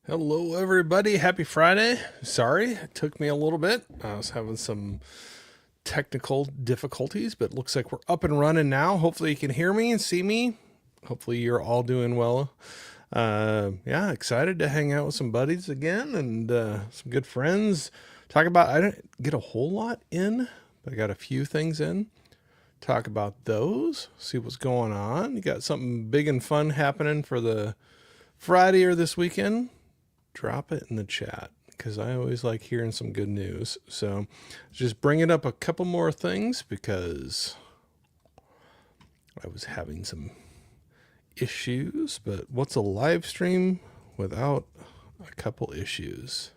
Hello, everybody. Happy Friday. Sorry, it took me a little bit. I was having some technical difficulties, but it looks like we're up and running now. Hopefully, you can hear me and see me. Hopefully, you're all doing well. Yeah, excited to hang out with some buddies again and some good friends. Talk about, I didn't get a whole lot in, but I got a few things in. Talk about those, see what's going on. You got something big and fun happening for the Friday or this weekend? Drop it in the chat because I always like hearing some good news. So just bringing up a couple more things because I was having some issues, but what's a live stream without a couple issues?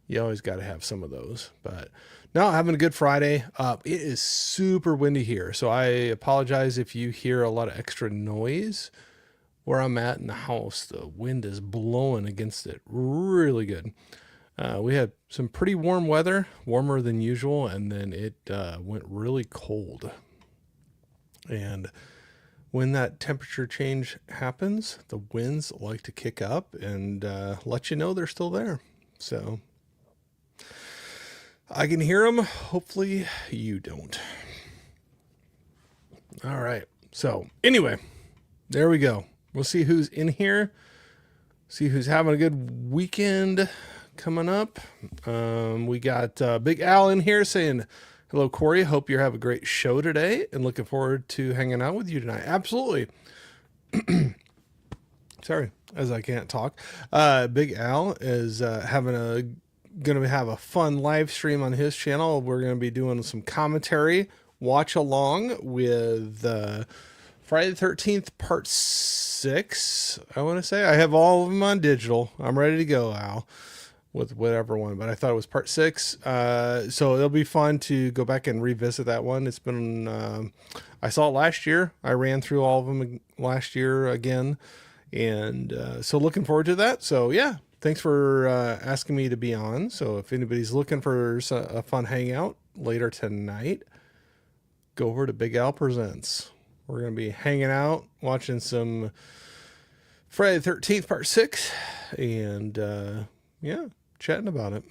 You always got to have some of those, but no, having a good Friday. It is super windy here, so I apologize if you hear a lot of extra noise. Where I'm at in the house, the wind is blowing against it really good. We had some pretty warm weather, warmer than usual, and then it went really cold. And when that temperature change happens, the winds like to kick up and let you know they're still there. So I can hear them. Hopefully you don't. All right. So anyway, there we go. We'll see who's in here. See who's having a good weekend coming up. We got Big Al in here saying, hello, Corey. Hope you have a great show today and looking forward to hanging out with you tonight. Absolutely. Sorry, as I can't talk. Big Al is going to have a fun live stream on his channel. We're going to be doing some commentary, watch along with Friday the 13th, part 6, I want to say. I have all of them on digital. I'm ready to go, Al, with whatever one, but I thought it was part 6. So it'll be fun to go back and revisit that one. It's been, I saw it last year. I ran through all of them last year again. And so looking forward to that. So yeah, thanks for asking me to be on. So if anybody's looking for a fun hangout later tonight, go over to Big Al Presents. We're going to be hanging out, watching some Friday the 13th, part 6, and yeah, chatting about it.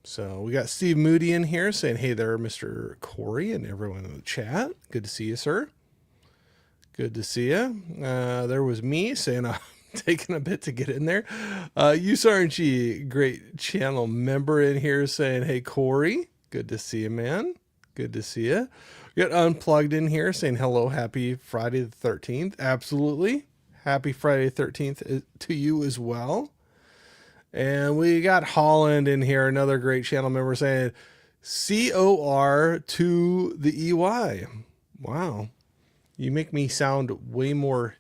So we got Steve Moody in here saying, hey there, Mr. Corey, and everyone in the chat. Good to see you, sir. Good to see you. There was me saying I'm taking a bit to get in there. Usarenchi, great channel member in here saying, hey, Corey. Good to see you, man. Good to see you. We got Unplugged in here saying hello, happy Friday the 13th. Absolutely. Happy Friday the 13th to you as well. And we got Holland in here, another great channel member saying COR to the EY. Wow. You make me sound way more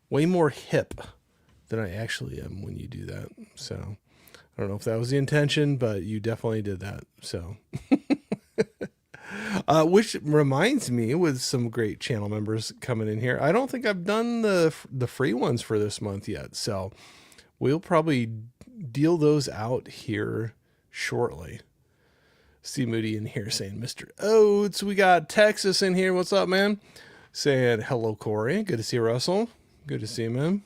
hip than I actually am when you do that. So I don't know if that was the intention, but you definitely did that. So which reminds me, with some great channel members coming in here, I don't think I've done the free ones for this month yet. So we'll probably deal those out here shortly. Steve Moody in here saying, Mr. Oates. We got Texas in here. What's up, man? Saying, hello, Corey. Good to see you, Russell. Good to see you, man.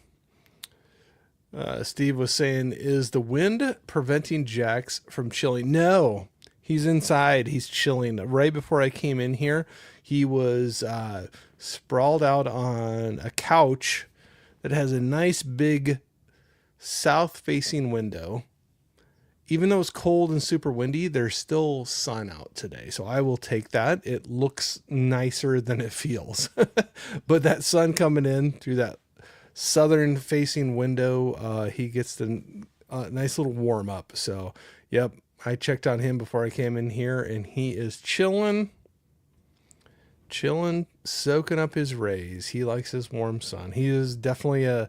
Steve was saying, is the wind preventing Jax from chilling? No. He's inside. He's chilling. Right before I came in here, he was sprawled out on a couch that has a nice big south-facing window. Even though it's cold and super windy, there's still sun out today. So I will take that. It looks nicer than it feels. But that sun coming in through that southern-facing window, he gets the nice little warm-up. So, yep. I checked on him before I came in here, and he is chilling, soaking up his rays. He likes his warm sun. He is definitely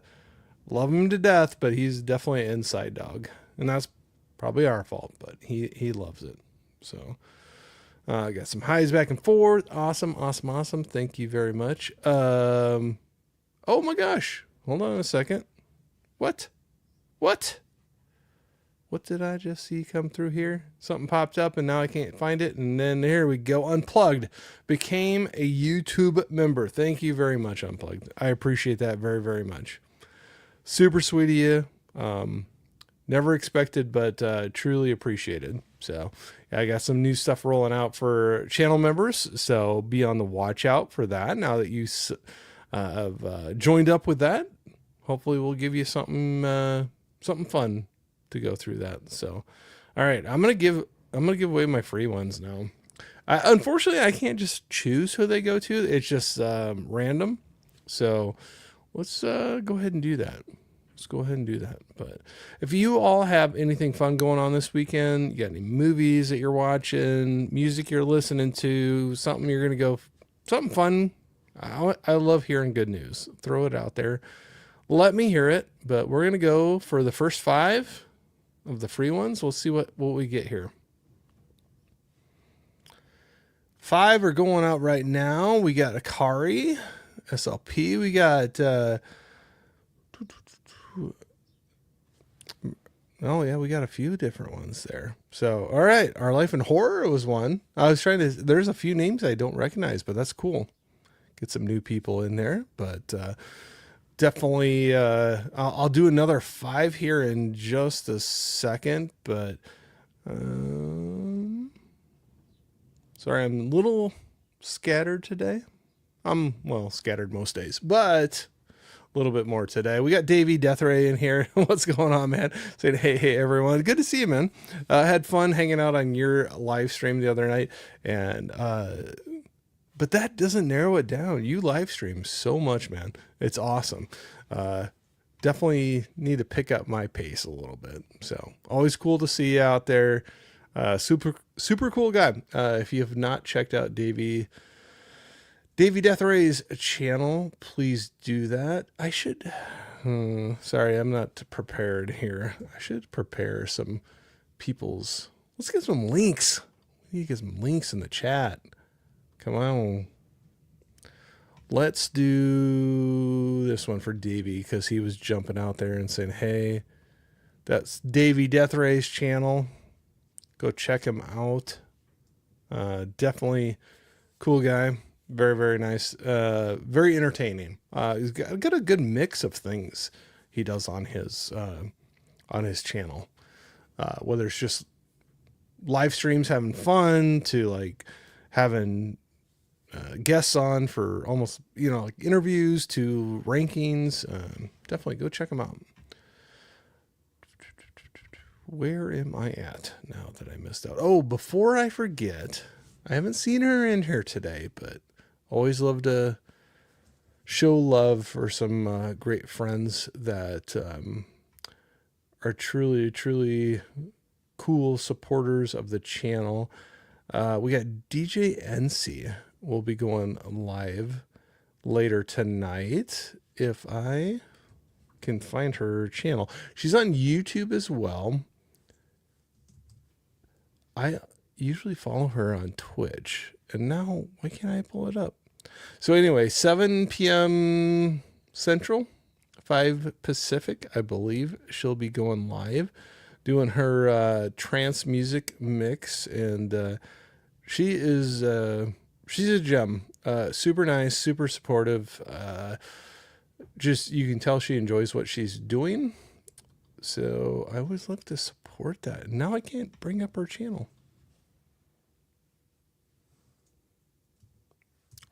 love him to death, but he's definitely an inside dog, and that's probably our fault, but he loves it. So I got some highs back and forth. Awesome. Thank you very much. Oh my gosh. Hold on a second. What? What did I just see come through here? Something popped up and now I can't find it. And then here we go. Unplugged became a YouTube member. Thank you very much, Unplugged. I appreciate that very, very much. Super sweet of you. Never expected, but truly appreciated. So yeah, I got some new stuff rolling out for channel members. So be on the watch out for that. Now that you have joined up with that, hopefully we'll give you something fun to go through that. So, all right, I'm gonna give away my free ones now. Unfortunately, I can't just choose who they go to. It's just random. So let's go ahead and do that. Let's go ahead and do that. But if you all have anything fun going on this weekend, you got any movies that you're watching, music you're listening to, something you're going to go, something fun. I love hearing good news. Throw it out there. Let me hear it. But we're going to go for the first 5 of the free ones. We'll see what we get here. 5 are going out right now. We got Akari, SLP. We got oh yeah, we got a few different ones there. So all right, Our Life in Horror was one. I was trying to. There's a few names I don't recognize, but that's cool. Get some new people in there, but definitely. I'll do another 5 here in just a second, but sorry, I'm a little scattered today. I'm scattered most days, but a little bit more today. We got Davey Deathray in here. What's going on, man? Saying, hey, everyone. Good to see you, man. Had fun hanging out on your live stream the other night. And, but that doesn't narrow it down. You live stream so much, man. It's awesome. Definitely need to pick up my pace a little bit. So always cool to see you out there. Super cool guy. If you have not checked out Davey Deathray's channel, please do that. I should, sorry, I'm not prepared here. I should prepare some people's, let's get some links. We need to get some links in the chat. Come on. Let's do this one for Davey because he was jumping out there and saying, hey, that's Davey Deathray's channel. Go check him out. Definitely cool guy. Very, very nice. Very entertaining. He's got a good mix of things he does on his channel. Whether it's just live streams having fun to like having guests on for almost, like interviews to rankings. Definitely go check him out. Where am I at now that I missed out? Oh, before I forget, I haven't seen her in here today, but always love to show love for some great friends that are truly, truly cool supporters of the channel. We got DJ NC. We'll be going live later tonight if I can find her channel. She's on YouTube as well. I usually follow her on Twitch. And now, why can't I pull it up? So anyway, 7 p.m. Central, 5 Pacific, I believe she'll be going live, doing her trance music mix. And she's a gem. Super nice, super supportive. Just, you can tell she enjoys what she's doing. So I always love to support that. Now I can't bring up her channel.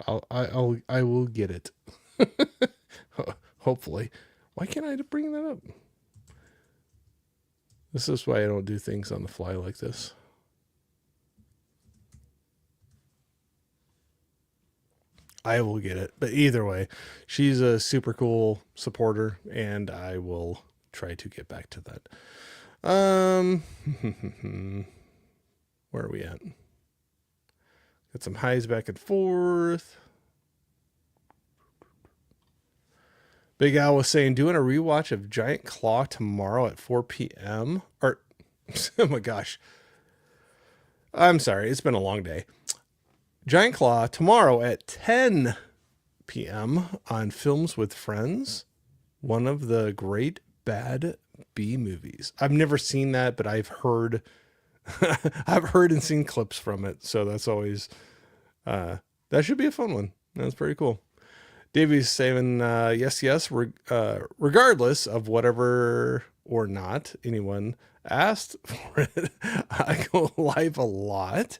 I will get it. Hopefully. Why can't I bring that up? This is why I don't do things on the fly like this. I will get it. But either way, she's a super cool supporter, and I will try to get back to that. Where are we at? Got some highs back and forth. Big Al was saying, doing a rewatch of Giant Claw tomorrow at 4 p.m. Or, oh my gosh. I'm sorry. It's been a long day. Giant Claw tomorrow at 10 p.m. on Films with Friends. One of the great bad B movies. I've never seen that, but I've heard and seen clips from it. So that's always, that should be a fun one. That's pretty cool. Davey's saying, yes, regardless of whatever or not, anyone asked for it. I go live a lot.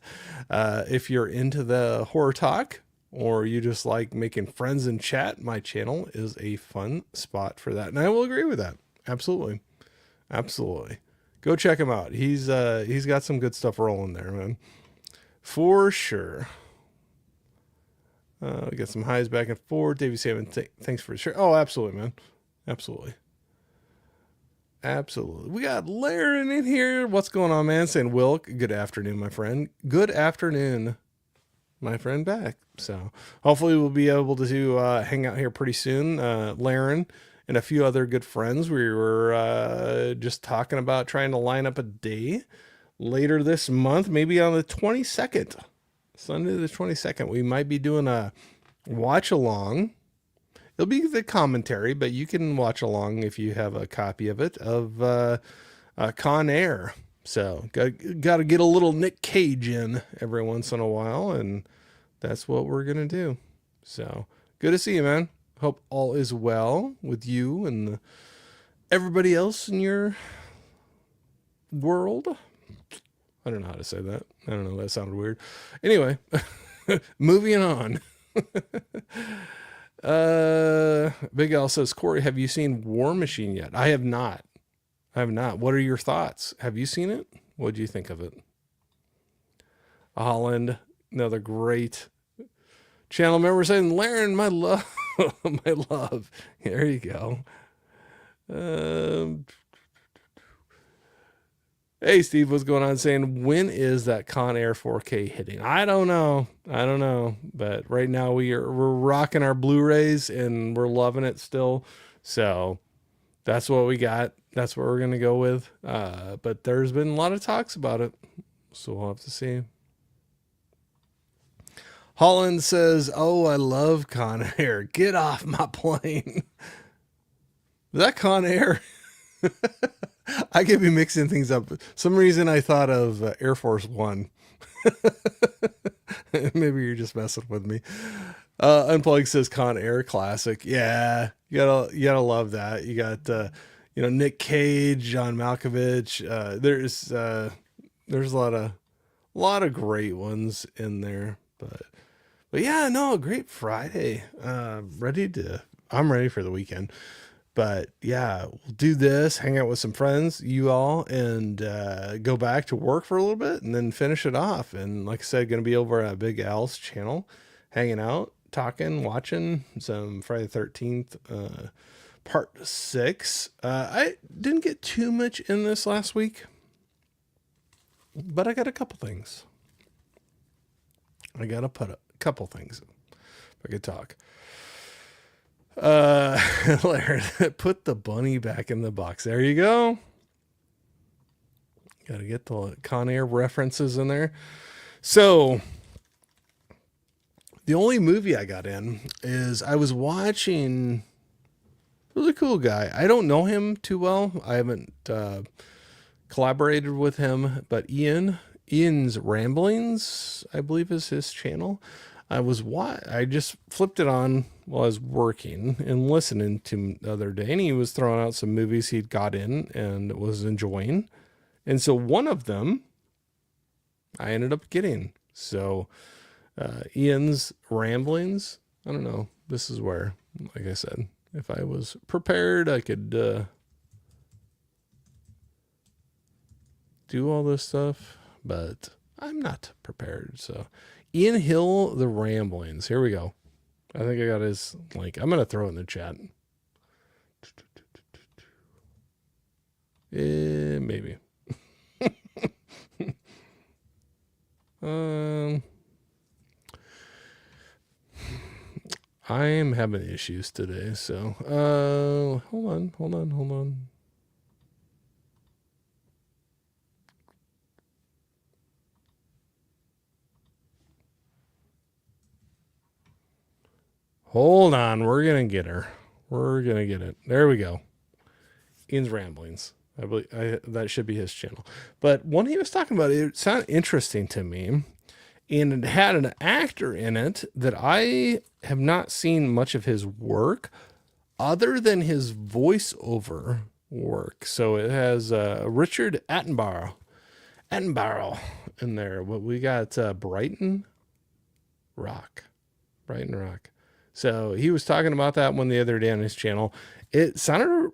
If you're into the horror talk or you just like making friends in chat, my channel is a fun spot for that. And I will agree with that. Absolutely. Absolutely. Go check him out. He's got some good stuff rolling there, man. For sure. We got some highs back and forth. Davey Salmon, thanks for sure. Oh, absolutely, man. Absolutely. Absolutely. We got Laren in here. What's going on, man? Saying, Wilk, good afternoon, my friend. Good afternoon, my friend back. So hopefully we'll be able to hang out here pretty soon. Laren and a few other good friends. We were just talking about trying to line up a day later this month, maybe on the 22nd. Sunday the 22nd. We might be doing a watch along. It'll be the commentary, but you can watch along if you have a copy of it, of Con Air. So got to get a little Nick Cage in every once in a while, and that's what we're going to do. So good to see you, man. Hope all is well with you and everybody else in your world. I don't know how to say that. I don't know. That sounded weird. Anyway, moving on. Big Al says, Corey, have you seen War Machine yet? I have not. What are your thoughts? Have you seen it? What do you think of it? Holland, another great channel member saying, Laren, my love, my love. There you go. Hey, Steve, what's going on? Saying, when is that Con Air 4K hitting? I don't know. But right now we're rocking our Blu-rays and we're loving it still. So that's what we got. That's what we're going to go with. But there's been a lot of talks about it. So we'll have to see. Holland says, oh, I love Con Air. Get off my plane. Is that Con Air? I could be mixing things up. Some reason I thought of Air Force One. Maybe you're just messing with me. Unplugged says Con Air classic. Yeah, you gotta love that. You got Nick Cage, John Malkovich. There's a lot of great ones in there. But yeah, no, great Friday. I'm ready for the weekend. But yeah, we'll do this, hang out with some friends, you all, and go back to work for a little bit and then finish it off. And like I said, going to be over at Big Al's channel, hanging out, talking, watching some Friday the 13th, part 6. I didn't get too much in this last week, but I got a couple things. I got to put a couple things if I could talk. Larry, put the bunny back in the box. There you go. Got to get the Con Air references in there. So the only movie I got in is I was watching a really cool guy. I don't know him too well. I haven't collaborated with him, but Ian's Ramblings, I believe, is his channel. I just flipped it on while I was working and listening to him the other day, and he was throwing out some movies he'd got in and was enjoying. And so one of them I ended up getting. So Ian's Ramblings, I don't know. This is where, like I said, if I was prepared, I could do all this stuff, but I'm not prepared. So Ian Hill, The Ramblings. Here we go. I think I got his link. I'm going to throw it in the chat. Maybe. I am having issues today, so hold on. Hold on, we're gonna get her. We're gonna get it. There we go. Ian's Ramblings. I believe that should be his channel. But when he was talking about it, it sounded interesting to me, and it had an actor in it that I have not seen much of his work, other than his voiceover work. So it has Richard Attenborough in there. What we got, Rock. Brighton Rock. So he was talking about that one the other day on his channel. It sounded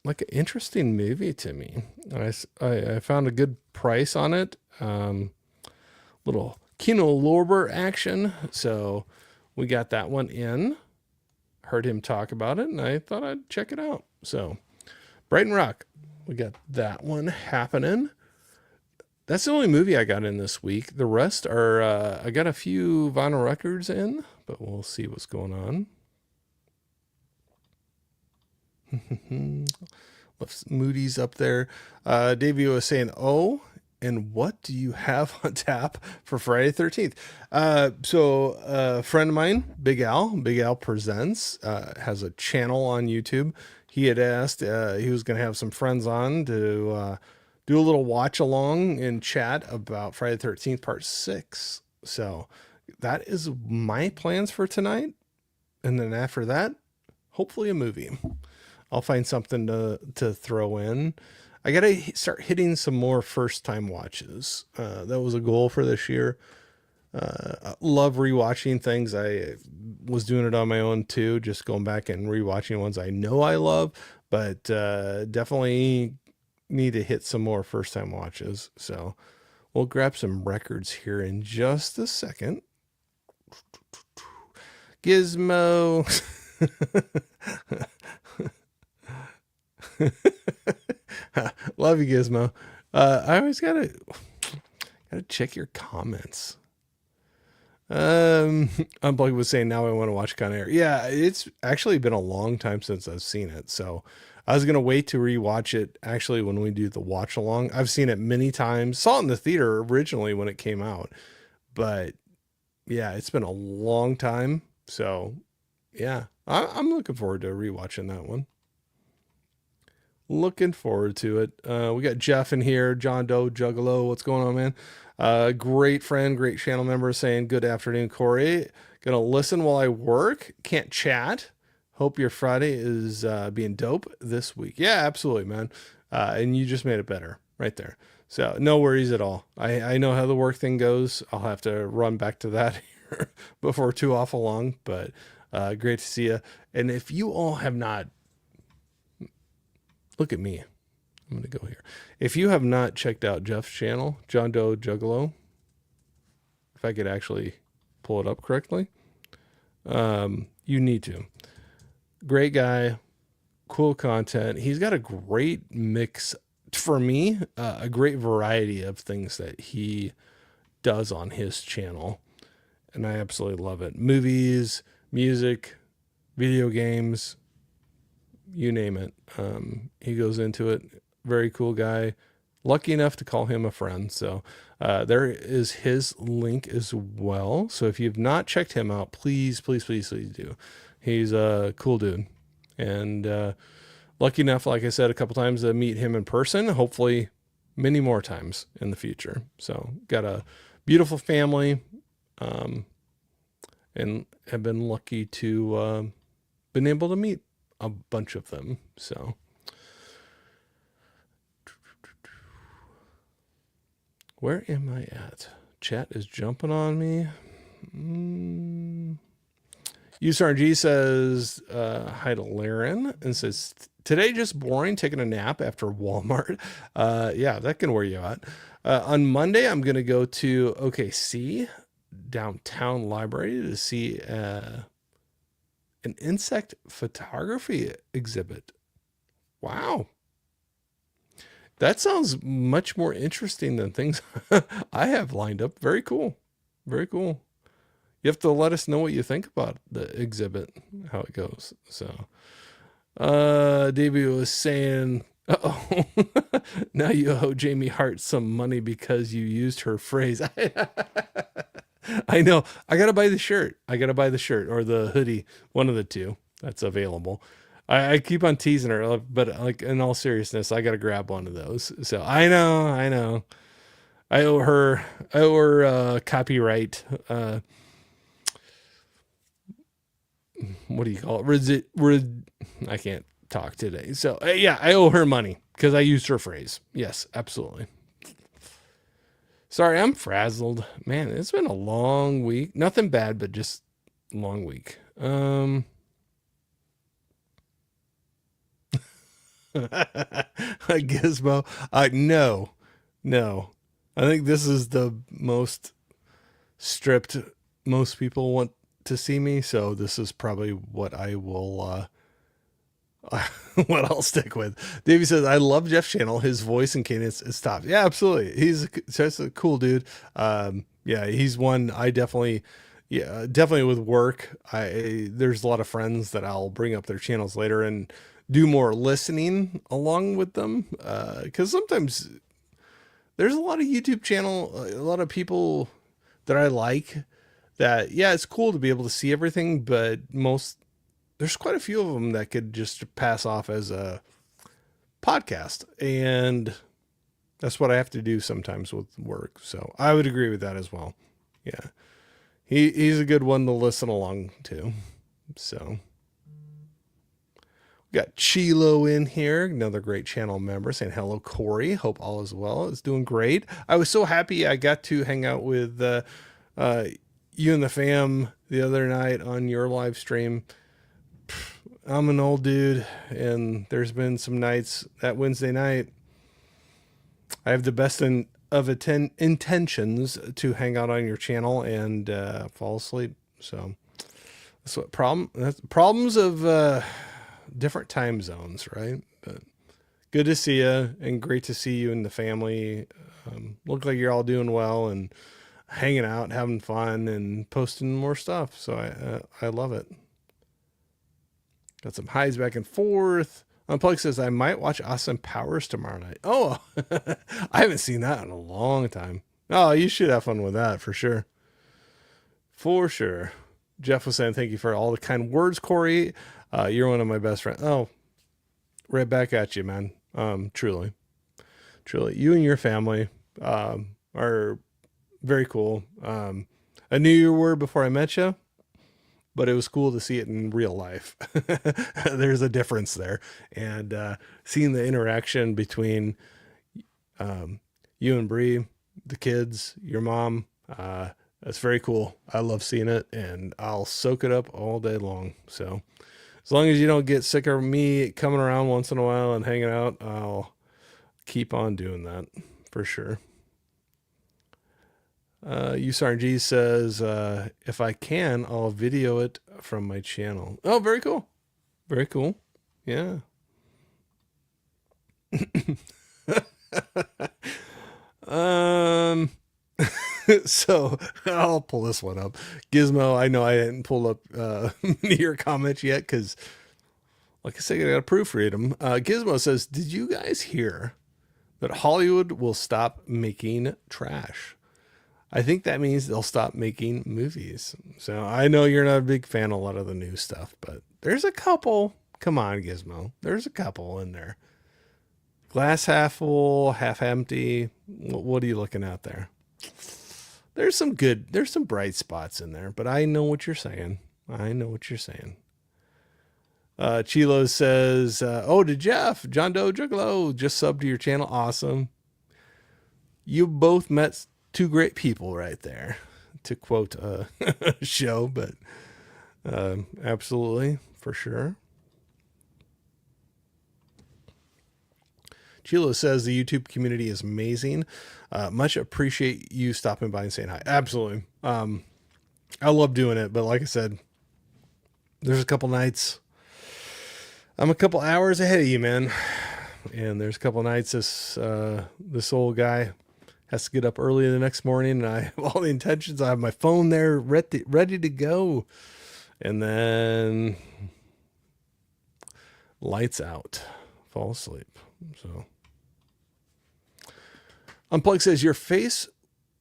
like an interesting movie to me. I found a good price on it. Little Kino Lorber action. So we got that one in. Heard him talk about it, and I thought I'd check it out. So Brighton Rock, we got that one happening. That's the only movie I got in this week. The rest are, I got a few vinyl records in, but we'll see what's going on. Left Moody's up there. Davey was saying, oh, and what do you have on tap for Friday 13th? So a friend of mine, Big Al Presents, has a channel on YouTube. He had asked, he was going to have some friends on to do a little watch along and chat about Friday the 13th part 6. So that is my plans for tonight. And then after that, hopefully a movie. I'll find something to throw in. I got to start hitting some more first time watches. That was a goal for this year. I love rewatching things. I was doing it on my own too, just going back and rewatching ones I know I love, but definitely need to hit some more first time watches. So we'll grab some records here in just a second. Gizmo. Love you, Gizmo. I always gotta check your comments. Unplugged was saying now I want to watch Con Air. Yeah, it's actually been a long time since I've seen it, so I was gonna wait to rewatch it actually when we do the watch along. I've seen it many times. Saw it in the theater originally when it came out, but yeah, it's been a long time. So yeah, I'm looking forward to rewatching that one. Looking forward to it. We got Jeff in here, John Doe Juggalo. What's going on, man? Great friend, great channel member saying, good afternoon, Corey. Gonna listen while I work. Can't chat. Hope your Friday is being dope this week. Yeah, absolutely, man. And you just made it better right there. So no worries at all. I know how the work thing goes. I'll have to run back to that here before too awful long, but great to see you. And if you all have not, look at me. I'm going to go here. If you have not checked out Jeff's channel, John Doe Juggalo, if I could actually pull it up correctly, you need to. Great guy, cool content. He's got a great mix, for me, a great variety of things that he does on his channel. And I absolutely love it. Movies, music, video games, you name it. He goes into it. Very cool guy. Lucky enough to call him a friend. So there is his link as well. So if you've not checked him out, please do. He's a cool dude. And lucky enough, like I said, a couple times to meet him in person. Hopefully many more times in the future. So got a beautiful family. And have been lucky to been able to meet a bunch of them. So where am I at? Chat is jumping on me. USRG says hi to Laren and says today just boring, taking a nap after Walmart. Yeah, that can wear you out. On Monday I'm gonna go to OKC downtown library to see an insect photography exhibit. Wow. That sounds much more interesting than things I have lined up. Very cool. Very cool. You have to let us know what you think about the exhibit, how it goes. So, Davey was saying, uh-oh, now you owe Jamie Hart some money because you used her phrase. I know. I got to buy the shirt. I got to buy the shirt or the hoodie, one of the two that's available. I keep on teasing her, but like in all seriousness, I got to grab one of those. So I know. I owe her copyright. What do you call it? I can't talk today. So yeah, I owe her money because I used her phrase. Yes, absolutely. Sorry, I'm frazzled. Man, it's been a long week. Nothing bad, but just a long week. Gizmo. No, no. I think this is the most stripped most people want to see me. So this is probably what I will, what I'll stick with. Davey says, I love Jeff's channel. His voice and cadence is top. Yeah, absolutely. He's just a cool dude. Yeah, he's one I definitely, yeah, definitely with work. There's a lot of friends that I'll bring up their channels later and do more listening along with them. Cause sometimes there's a lot of YouTube channel, a lot of people that I like that, yeah, it's cool to be able to see everything, but there's quite a few of them that could just pass off as a podcast. And that's what I have to do sometimes with work. So I would agree with that as well. Yeah. He's a good one to listen along to. So we got Chilo in here, another great channel member, saying hello, Corey. Hope all is well. It's doing great. I was so happy I got to hang out with you and the fam the other night on your live stream. I'm an old dude, and there's been some nights that Wednesday night I have the best of intentions to hang out on your channel and fall asleep. So that's problems of different time zones, right? But good to see you, and great to see you and the family. Look like you're all doing well and hanging out, having fun, and posting more stuff. So I love it. Got some highs back and forth. Unplug says, I might watch Austin Powers tomorrow night. Oh, I haven't seen that in a long time. Oh, you should have fun with that for sure. For sure. Jeff was saying, thank you for all the kind words, Corey. You're one of my best friends. Oh, right back at you, man. Truly. You and your family are very cool. I knew you were before I met you, but it was cool to see it in real life. There's a difference there. And seeing the interaction between you and Bree, the kids, your mom, that's very cool. I love seeing it, and I'll soak it up all day long. So as long as you don't get sick of me coming around once in a while and hanging out, I'll keep on doing that for sure. USRG says, if I can, I'll video it from my channel. Oh, very cool. Very cool. Yeah. So I'll pull this one up. Gizmo, I know I didn't pull up your comments yet because, like I said, I got to proofread them. Gizmo says, did you guys hear that Hollywood will stop making trash? I think that means they'll stop making movies. So I know you're not a big fan of a lot of the new stuff, but there's a couple. Come on, Gizmo. There's a couple in there. Glass half full, half empty. What are you looking at there? There's some bright spots in there, but I know what you're saying. Chilo says, oh, to Jeff, John Doe Juggalo, just subbed to your channel. Awesome. You both met two great people right there, to quote a show, but absolutely, for sure. Chilo says the YouTube community is amazing. Much appreciate you stopping by and saying hi. Absolutely. I love doing it, but like I said, there's a couple nights I'm a couple hours ahead of you, man. And there's a couple nights this old guy has to get up early the next morning, and I have all the intentions. I have my phone there ready to go. And then lights out, fall asleep. So Unplug says your face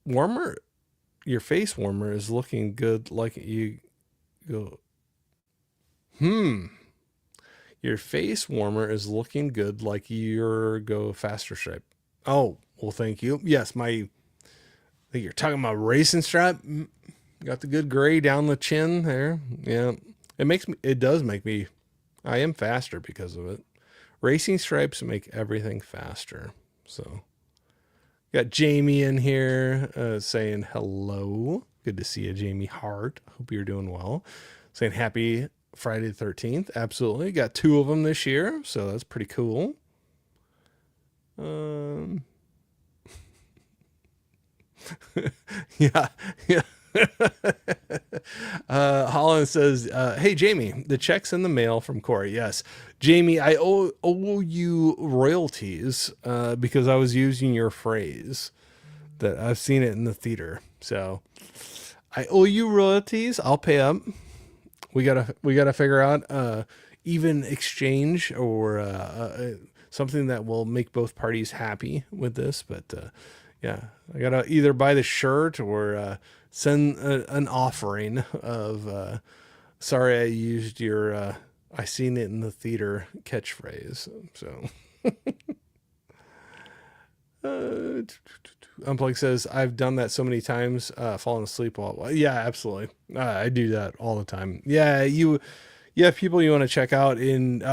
warmer is looking good. Like you go, your face warmer is looking good. Like your go faster stripe. Oh, well, thank you. Yes, I think you're talking about racing stripe. Got the good gray down the chin there. Yeah, it does make me I am faster because of it. Racing stripes make everything faster. So, got Jamie in here saying hello. Good to see you, Jamie Hart. Hope you're doing well. Saying happy Friday the 13th. Absolutely. Got 2 of them this year, so that's pretty cool. Yeah, yeah. Holland says, "Hey Jamie, the check's in the mail from Corey." Yes, Jamie, I owe you royalties because I was using your phrase that I've seen it in the theater. So I owe you royalties. I'll pay up. We gotta figure out even exchange or something that will make both parties happy with this. But yeah, I gotta either buy the shirt or send an offering of sorry I used your I seen it in the theater catchphrase. So Unplug says I've done that so many times, falling asleep while. Yeah, absolutely. I do that all the time. Yeah, you have people you want to check out in.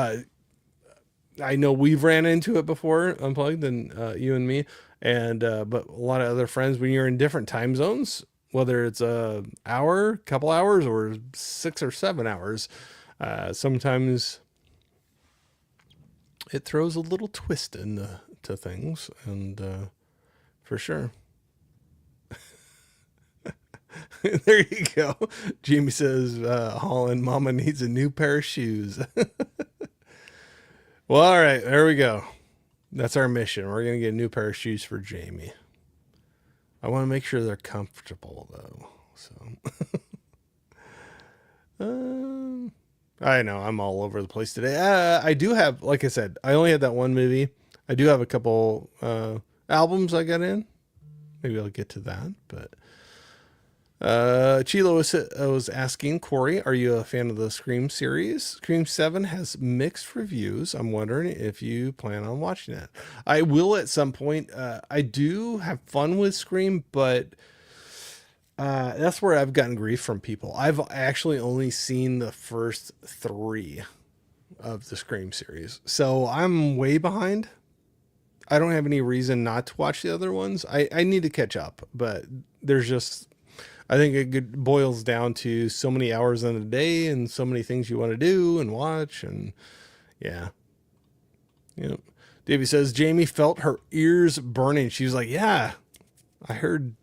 I know we've ran into it before, Unplugged, and you and me, and but a lot of other friends when you're in different time zones, whether it's a hour, couple hours, or 6 or 7 hours, sometimes it throws a little twist into to things, and for sure. There you go. Jamie says, Holland, Mama needs a new pair of shoes. Well, all right, there we go. That's our mission. We're going to get a new pair of shoes for Jamie. I want to make sure they're comfortable, though. So, I know I'm all over the place today. I do have, like I said, I only had that one movie. I do have a couple albums I got in. Maybe I'll get to that, but Chilo was asking, Corey, are you a fan of the Scream series? Scream 7 has mixed reviews. I'm wondering if you plan on watching it. I will at some point. I do have fun with Scream, but that's where I've gotten grief from people. I've actually only seen the first 3 of the Scream series, so I'm way behind. I don't have any reason not to watch the other ones. I need to catch up, but there's just, I think it boils down to so many hours in a day and so many things you want to do and watch. And yeah. You know, Davey says Jamie felt her ears burning. She was like, yeah, I heard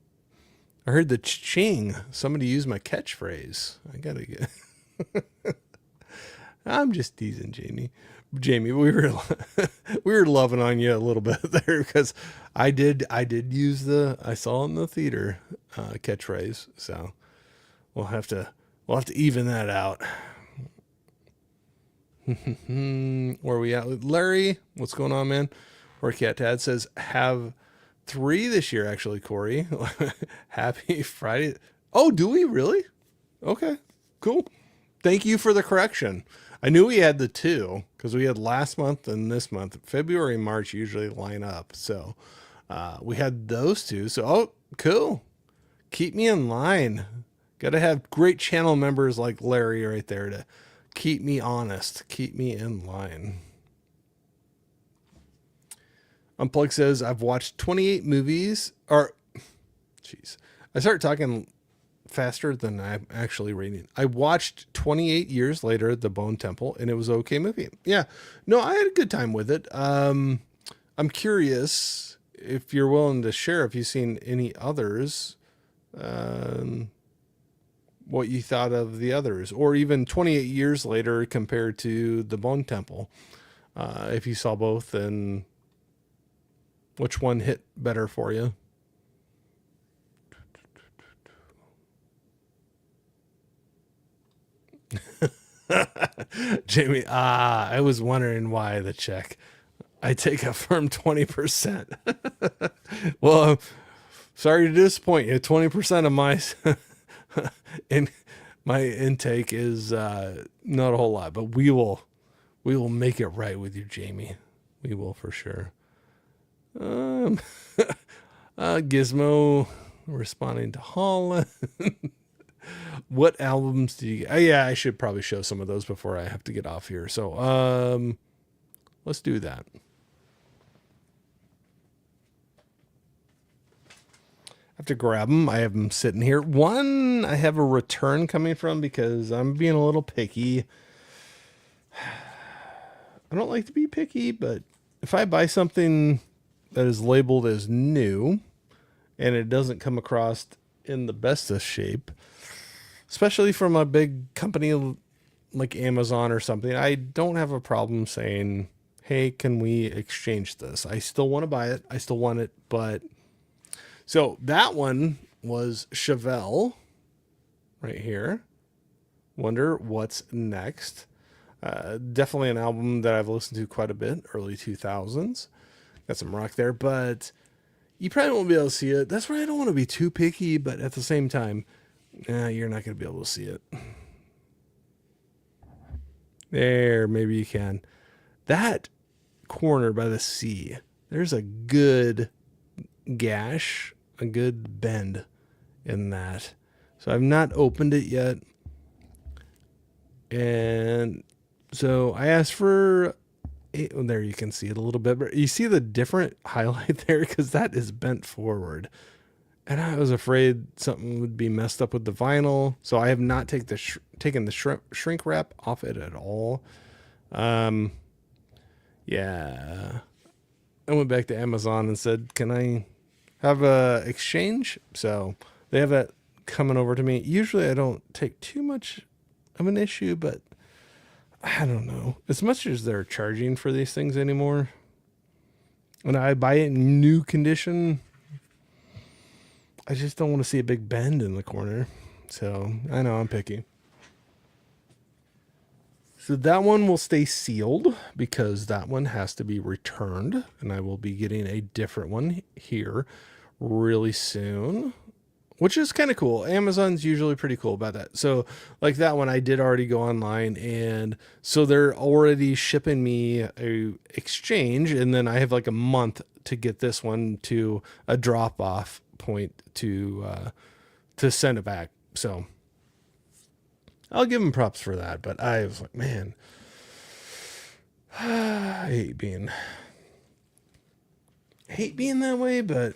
the ching. Somebody used my catchphrase. I gotta get, I'm just teasing Jamie. Jamie, we were we were loving on you a little bit there because I did use I saw in the theater catchphrase, so we'll have to even that out. Where are we at with Larry? What's going on, man? Or Cat Dad says have 3 this year actually, Corey. Happy Friday. Oh, do we really? Okay, cool. Thank you for the correction. I knew we had the 2 because we had last month and this month. February and March usually line up. So we had those 2. So, oh, cool. Keep me in line. Got to have great channel members like Larry right there to keep me honest. Keep me in line. Unplug says, I've watched 28 movies. Jeez. I started talking faster than I'm actually reading. I watched 28 years later The Bone Temple, and it was an okay movie. Yeah, no, I had a good time with it. I'm curious if you're willing to share if you've seen any others, what you thought of the others, or even 28 years later compared to The Bone Temple. If you saw both, and which one hit better for you? Jamie, I was wondering why the check. I take a firm 20%. Well, sorry to disappoint you. 20% of my my intake is not a whole lot, but we will make it right with you, Jamie. We will for sure. Gizmo responding to Holland. What albums did you get? Oh, yeah, I should probably show some of those before I have to get off here. So, let's do that. I have to grab them. I have them sitting here. One I have a return coming from because I'm being a little picky. I don't like to be picky, but if I buy something that is labeled as new and it doesn't come across in the bestest shape, especially from a big company like Amazon or something, I don't have a problem saying, hey, can we exchange this? I still want to buy it. I still want it, but so that one was Chevelle right here. Wonder what's next. Definitely an album that I've listened to quite a bit, early 2000s. Got some rock there, but you probably won't be able to see it. That's why I don't want to be too picky, but at the same time, you're not going to be able to see it. There, maybe you can. That corner by the sea, there's a good gash, a good bend in that. So I've not opened it yet. And so I asked for there you can see it a little bit, but you see the different highlight there because that is bent forward. And I was afraid something would be messed up with the vinyl. So I have not taken the shrink wrap off it at all. Yeah. I went back to Amazon and said, can I have a exchange? So they have that coming over to me. Usually I don't take too much of an issue, but I don't know. As much as they're charging for these things anymore, when I buy it in new condition, I just don't want to see a big bend in the corner. So I know I'm picky. So that one will stay sealed because that one has to be returned, and I will be getting a different one here really soon, which is kind of cool. Amazon's usually pretty cool about that. So like that one, I did already go online, and so they're already shipping me a exchange, and then I have like a month to get this one to a drop off point to send it back. So I'll give them props for that, but I was like, man, I hate being that way, but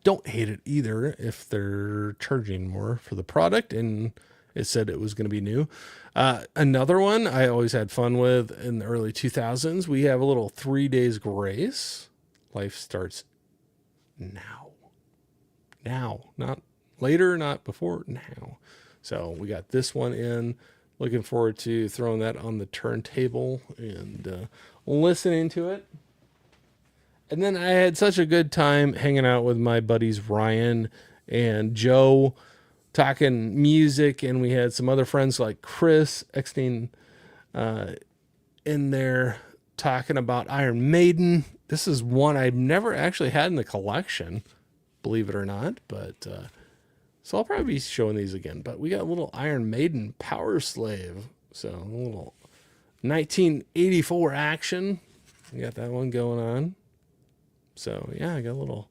don't hate it either if they're charging more for the product and it said it was going to be new. Another one I always had fun with in the early 2000s, we have a little 3 days grace. Life starts now. Now, not later, not before, now. So we got this one in. Looking forward to throwing that on the turntable and listening to it. And then I had such a good time hanging out with my buddies Ryan and Joe, talking music, and we had some other friends like Chris Eckstein in there talking about Iron Maiden. This is one I've never actually had in the collection, believe it or not, but so I'll probably be showing these again. But we got a little Iron Maiden Power Slave, so a little 1984 action. We got that one going on. So yeah, I got a little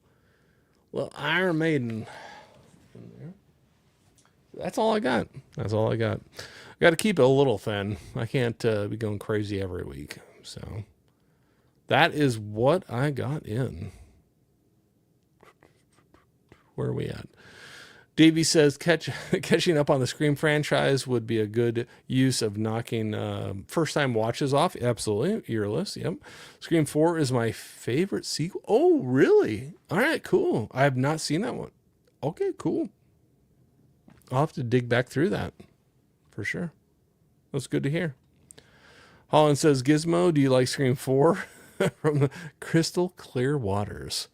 Iron Maiden in there. That's all I got. I got to keep it a little thin. I can't be going crazy every week. So that is what I got in. Where are we at? Davey says catching up on the Scream franchise would be a good use of knocking first-time watches off. Absolutely. Earless. Yep. Scream 4 is my favorite sequel. Oh, really? All right, cool. I have not seen that one. Okay, cool. I'll have to dig back through that for sure. That's good to hear. Holland says, Gizmo, do you like Scream 4? From the crystal clear waters.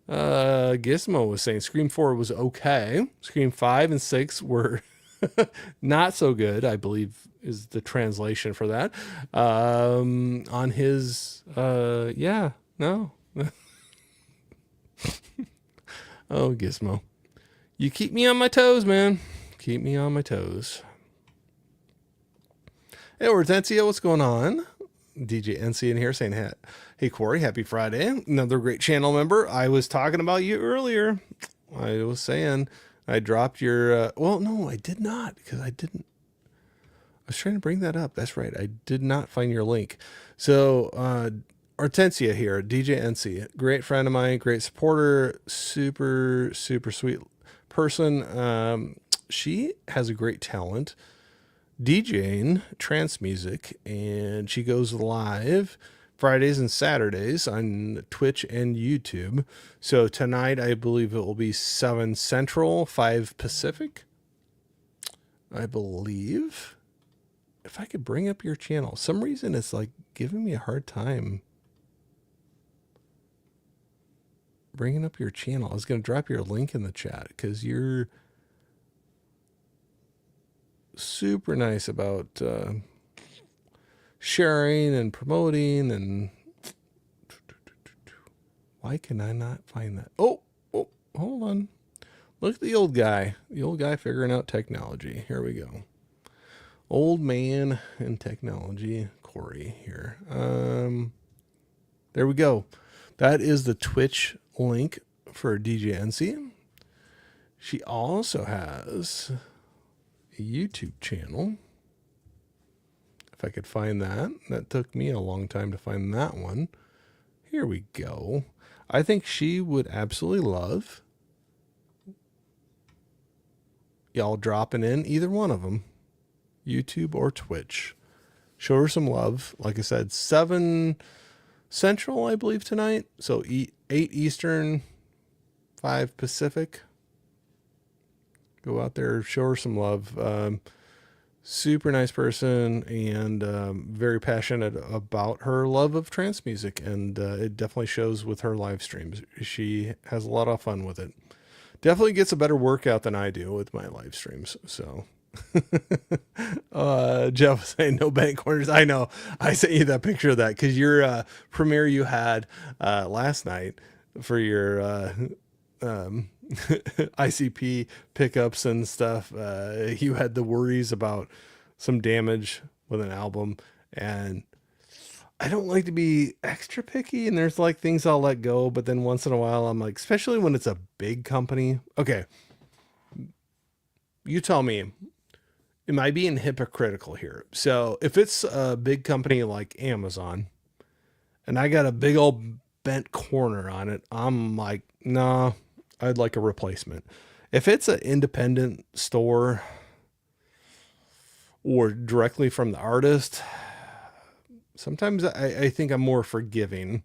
Gizmo was saying Scream 4 was okay. Scream 5 and 6 were not so good, I believe is the translation for that. On his, yeah, no. Oh, Gizmo. You keep me on my toes, man. Keep me on my toes. Hey, Hortensio, what's going on? DJ NC in here saying, hey, Corey, happy Friday. Another great channel member. I was talking about you earlier. I was saying I dropped your, well, no, I did not because I didn't. I was trying to bring that up. That's right. I did not find your link. So, Hortensia here, DJ NC, great friend of mine, great supporter, super, super sweet person. She has a great talent DJing trance music, and she goes live Fridays and Saturdays on Twitch and YouTube. So tonight, I believe it will be 7 Central, 5 Pacific. I believe. If I could bring up your channel. Some reason it's like giving me a hard time bringing up your channel. I was going to drop your link in the chat because you're super nice about sharing and promoting. And why can I not find that? Oh, hold on. Look at the old guy figuring out technology. Here we go. Old man and technology, Corey here. There we go. That is the Twitch link for DJ NC. She also has a YouTube channel. If I could find that. That took me a long time to find that one. Here we go. I think she would absolutely love y'all dropping in either one of them. YouTube or Twitch. Show her some love. Like I said, 7 Central, I believe, tonight. So 8 Eastern, 5 Pacific. Go out there, show her some love. Super nice person, and very passionate about her love of trance music. And it definitely shows with her live streams. She has a lot of fun with it. Definitely gets a better workout than I do with my live streams. So Jeff was saying no bank corners. I know. I sent you that picture of that because your premiere you had last night for your ICP pickups and stuff. You had the worries about some damage with an album, and I don't like to be extra picky, and there's like things I'll let go, but then once in a while I'm like, especially when it's a big company. Okay, you tell me, am I being hypocritical here? So if it's a big company like Amazon and I got a big old bent corner on it, I'm like, nah, I'd like a replacement. If it's an independent store or directly from the artist, sometimes I think I'm more forgiving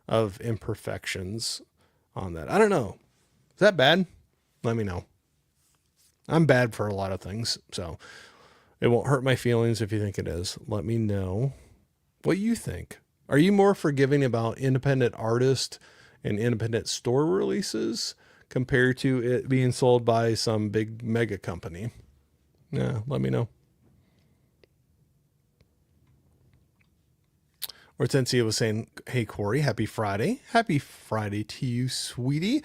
of imperfections on that. I don't know. Is that bad? Let me know. I'm bad for a lot of things, so it won't hurt my feelings if you think it is. Let me know what you think. Are you more forgiving about independent artist and independent store releases compared to it being sold by some big mega company? Yeah, let me know. Hortensia was saying, hey, Corey, happy Friday. Happy Friday to you, sweetie.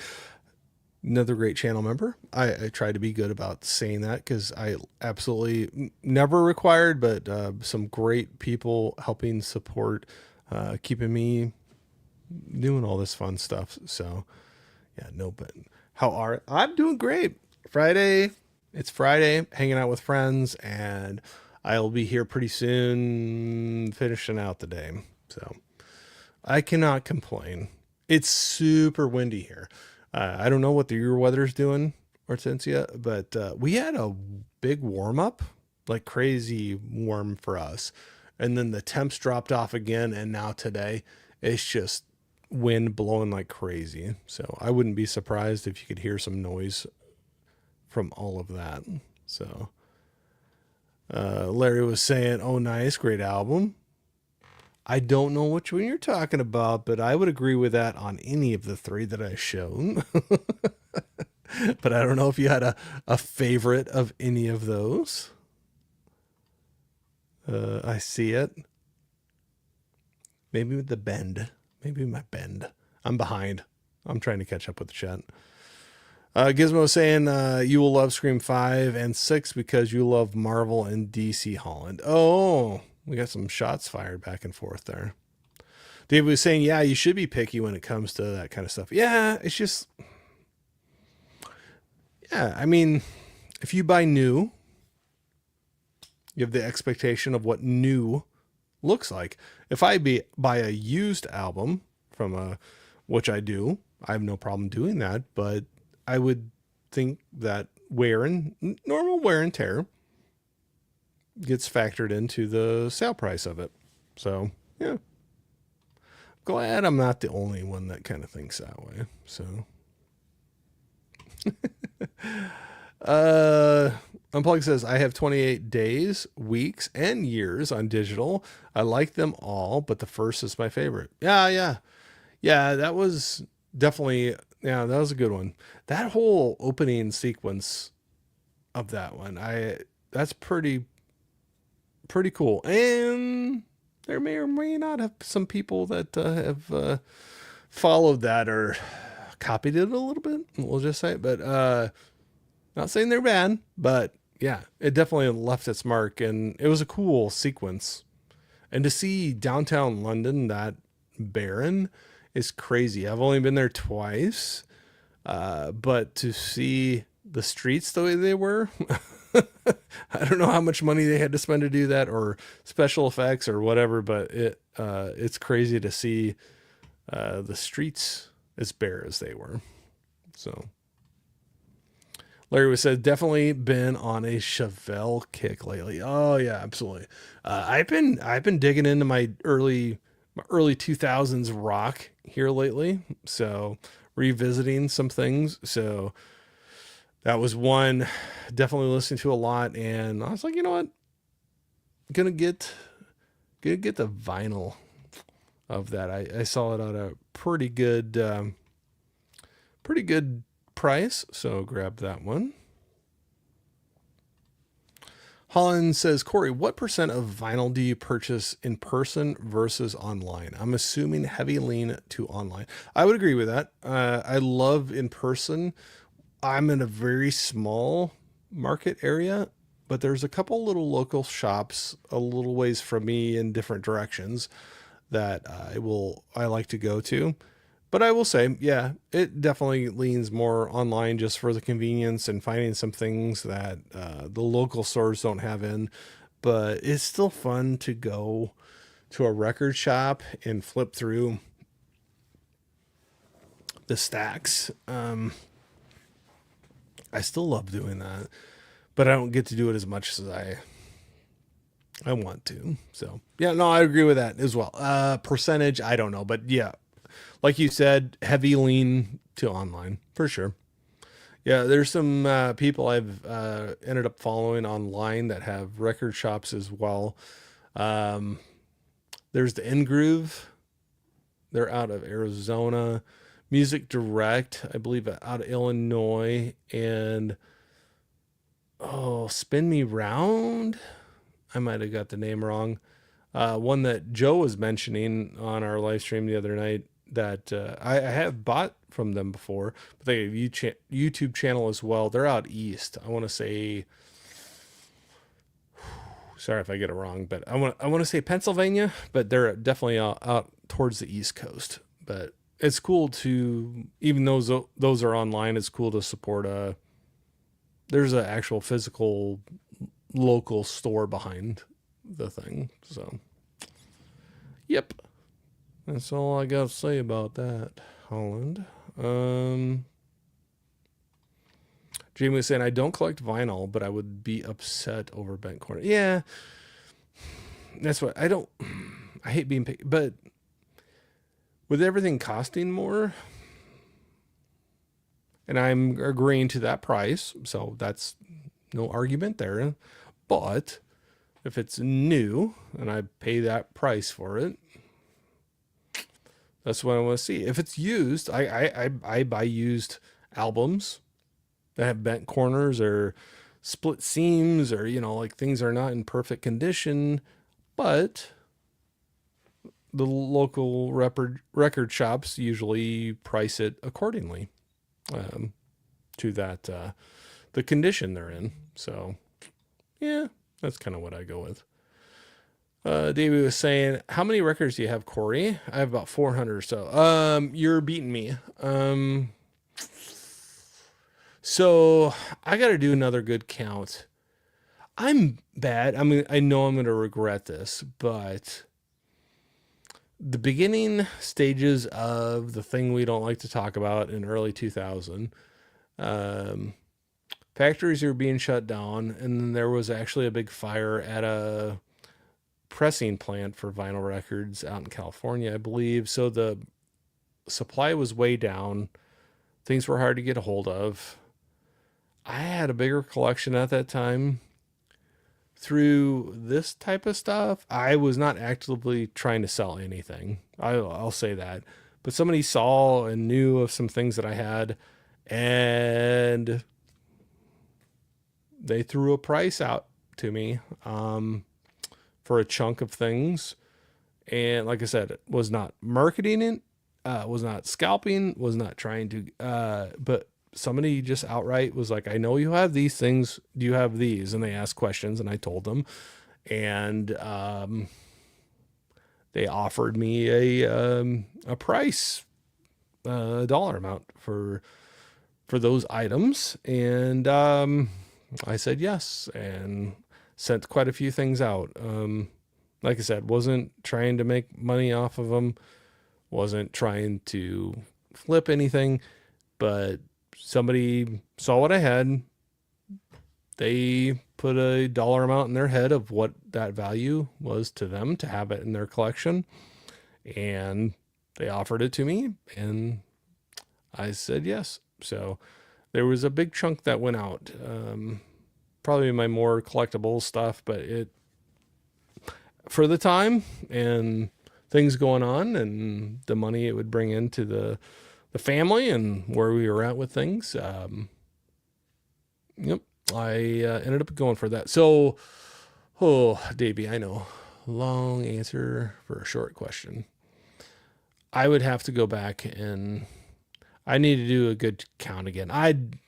Another great channel member. I try to be good about saying that because I absolutely never required, but some great people helping support, keeping me doing all this fun stuff. So yeah, no, but I'm doing great. It's Friday, hanging out with friends, and I'll be here pretty soon, finishing out the day. So I cannot complain. It's super windy here. I don't know what your weather's doing, Hortensia, but we had a big warm up, like crazy warm for us. And then the temps dropped off again. And now today it's just wind blowing like crazy. So I wouldn't be surprised if you could hear some noise from all of that. So Larry was saying, oh, nice, great album. I don't know which one you're talking about, but I would agree with that on any of the 3 that I shown. But I don't know if you had a favorite of any of those. I see it. Maybe with the bend. Maybe my bend. I'm behind. I'm trying to catch up with the chat. Gizmo saying you will love Scream 5 and 6 because you love Marvel and DC Holland. Oh, we got some shots fired back and forth there. Dave was saying, yeah, you should be picky when it comes to that kind of stuff. Yeah, it's just, Yeah, I mean, if you buy new, you have the expectation of what new looks like. If buy a used album from a, which I do, I have no problem doing that, but I would think that normal wear and tear gets factored into the sale price of it. So, yeah. Glad I'm not the only one that kind of thinks that way. So, Unplug says, I have 28 days, weeks, and years on digital. I like them all, but the first is my favorite. Yeah. Yeah, that was definitely, yeah, that was a good one. That whole opening sequence of that one, that's pretty cool. And there may or may not have some people that have followed that or copied it a little bit. We'll just say it, but not saying they're bad, but yeah, it definitely left its mark, and it was a cool sequence. And to see downtown London that barren is crazy. I've only been there twice, but to see the streets the way they were, I don't know how much money they had to spend to do that, or special effects or whatever, but it's crazy to see the streets as bare as they were. So Larry was said, definitely been on a Chevelle kick lately. Oh yeah, absolutely. I've been digging into my early 2000s rock here lately, so revisiting some things. So that was one definitely listening to a lot, and I was like, you know what, gonna get the vinyl of that. I saw it at a pretty good price, so grab that one. Holland says, Corey, what % of vinyl do you purchase in person versus online? I'm assuming heavy lean to online. I would agree with that. I love in person. I'm in a very small market area, but there's a couple little local shops a little ways from me in different directions that I like to go to. But I will say, yeah, it definitely leans more online just for the convenience and finding some things that the local stores don't have in. But it's still fun to go to a record shop and flip through the stacks. I still love doing that, but I don't get to do it as much as I want to. So yeah, no, I agree with that as well. Percentage, I don't know, but yeah, like you said, heavy lean to online for sure. Yeah, there's some people I've ended up following online that have record shops as well. There's the In Groove. They're out of Arizona. Music Direct, I believe, out of Illinois. And Spin Me Round. I might have got the name wrong. One that Joe was mentioning on our live stream the other night that I have bought from them before, but they have a YouTube channel as well. They're out east. I want to say, sorry if I get it wrong, but I want to say Pennsylvania, but they're definitely out towards the East Coast. But it's cool to, even those are online, it's cool to support there's an actual physical local store behind the thing. So yep, that's all I got to say about that, Holland. Jamie was saying, I don't collect vinyl, but I would be upset over bent corner. Yeah, that's what I hate being picky, but with everything costing more, and I'm agreeing to that price, so that's no argument there. But if it's new and I pay that price for it, that's what I want to see. If it's used, I buy used albums that have bent corners or split seams, or like things are not in perfect condition, but the local record shops usually price it accordingly to that the condition they're in. So yeah, that's kind of what I go with. David was saying, how many records do you have, Corey? I have about 400 or so. You're beating me. So I got to do another good count. I'm bad. I mean, I know I'm going to regret this, but the beginning stages of the thing we don't like to talk about in early 2000, um, factories are being shut down, and then there was actually a big fire at a pressing plant for vinyl records out in California, I believe. So the supply was way down. Things were hard to get a hold of. I had a bigger collection at that time. Through this type of stuff, I was not actively trying to sell anything. I'll say that. But somebody saw and knew of some things that I had, and they threw a price out to me for a chunk of things. And like I said, it was not marketing it, was not scalping, was not trying to, but somebody just outright was like, I know you have these things. Do you have these? And they asked questions, and I told them. And they offered me a price, a dollar amount for those items. And I said yes, and sent quite a few things out. Like I said, wasn't trying to make money off of them, wasn't trying to flip anything, but somebody saw what I had. They put a dollar amount in their head of what that value was to them to have it in their collection, and they offered it to me, and I said yes. So there was a big chunk that went out. Probably my more collectible stuff, but it, for the time and things going on and the money it would bring into the family and where we were at with things. Yep, I ended up going for that. So, oh, Davey, I know, long answer for a short question. I would have to go back and I need to do a good count again. I'd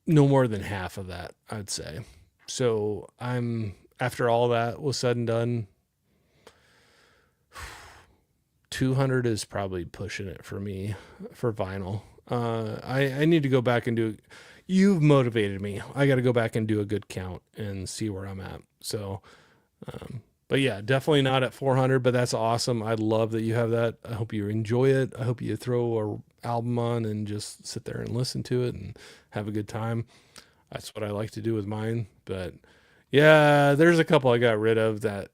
no more than half of that, I'd say. So I'm, after all that was said and done, 200 is probably pushing it for me for vinyl. I need to go back and do. You've motivated me. I got to go back and do a good count and see where I'm at. So, but yeah, definitely not at 400. But that's awesome. I love that you have that. I hope you enjoy it. I hope you throw a album on and just sit there and listen to it and have a good time. That's what I like to do with mine. But yeah, there's a couple I got rid of that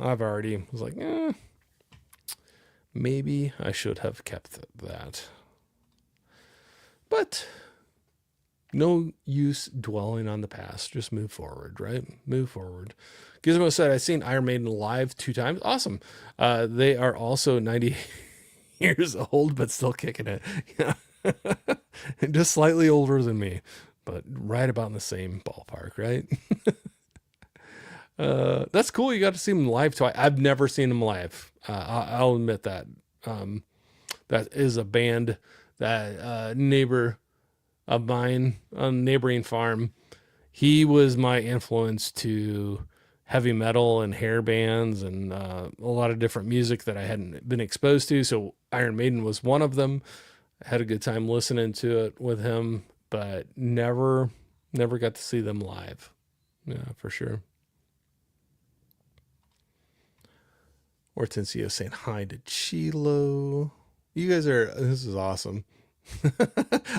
I've already was like, maybe I should have kept that. But no use dwelling on the past. Just move forward, right? Move forward. Gizmo said, I've seen Iron Maiden live 2 times. Awesome. They are also 90 years old, but still kicking it. Yeah. Just slightly older than me, but right about in the same ballpark, right? That's cool. You got to see them live twice. I've never seen them live. I'll admit that. That is a band that neighbor of mine on a neighboring farm. He was my influence to heavy metal and hair bands and a lot of different music that I hadn't been exposed to. So Iron Maiden was one of them. I had a good time listening to it with him, but never got to see them live. Yeah, for sure. Hortensio saying hi to Chilo. You guys are, this is awesome.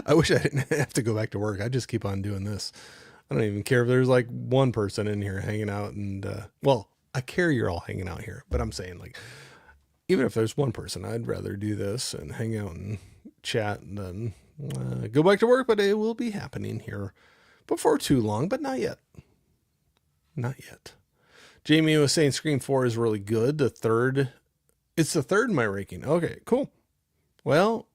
I wish I didn't have to go back to work. I just keep on doing this. I don't even care if there's like one person in here hanging out and, well, I care you're all hanging out here, but I'm saying like, even if there's one person, I'd rather do this and hang out and chat than go back to work, but it will be happening here before too long, but not yet. Not yet. Jamie was saying Scream 4 is really good. It's the third in my ranking. Okay, cool. Well,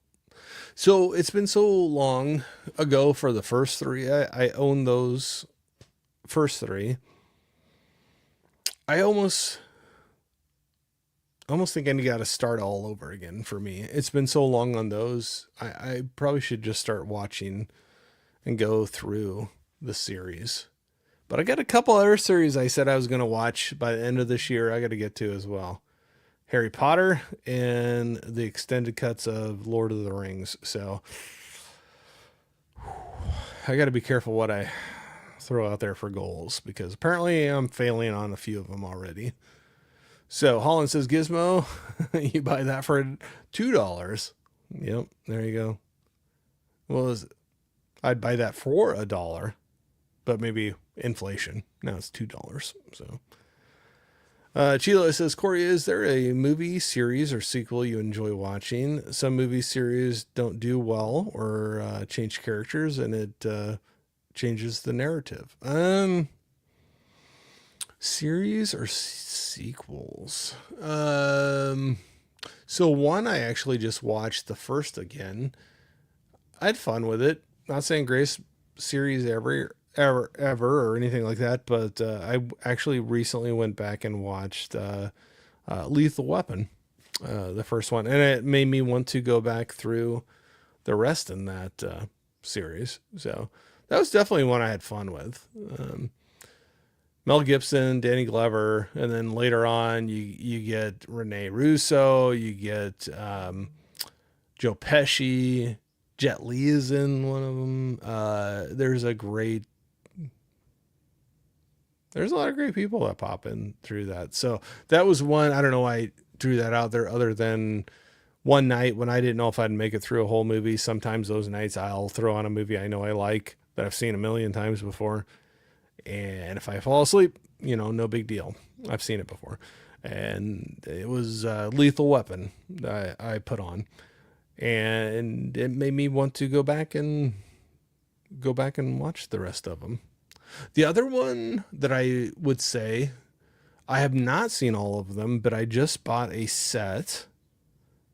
so it's been so long ago for the first 3. I own those first 3. I almost think I got to start all over again for me. It's been so long on those. I probably should just start watching and go through the series. But I got a couple other series I said I was going to watch by the end of this year. I got to get to as well. Harry Potter and the extended cuts of Lord of the Rings. So I got to be careful what I throw out there for goals because apparently I'm failing on a few of them already. So Holland says, Gizmo, you buy that for $2. Yep, there you go. Well, I'd buy that for $1, but maybe inflation. Now it's $2. So Chilo says, Corey, is there a movie, series, or sequel you enjoy watching? Some movie series don't do well or change characters, and it changes the narrative. Series or sequels? So one I actually just watched the first again. I had fun with it. Not saying Grace series ever or anything like that, but I actually recently went back and watched Lethal Weapon, the first one, and it made me want to go back through the rest in that series. So that was definitely one I had fun with. Mel Gibson, Danny Glover, and then later on you get Rene Russo, you get Joe Pesci, Jet Li is in one of them. There's a lot of great people that pop in through that. So that was one. I don't know why I threw that out there other than one night when I didn't know if I'd make it through a whole movie. Sometimes those nights I'll throw on a movie I know I like that I've seen a million times before. And if I fall asleep, no big deal. I've seen it before. And it was Lethal Weapon that I put on. And it made me want to go back and watch the rest of them. The other one that I would say, I have not seen all of them, but I just bought a set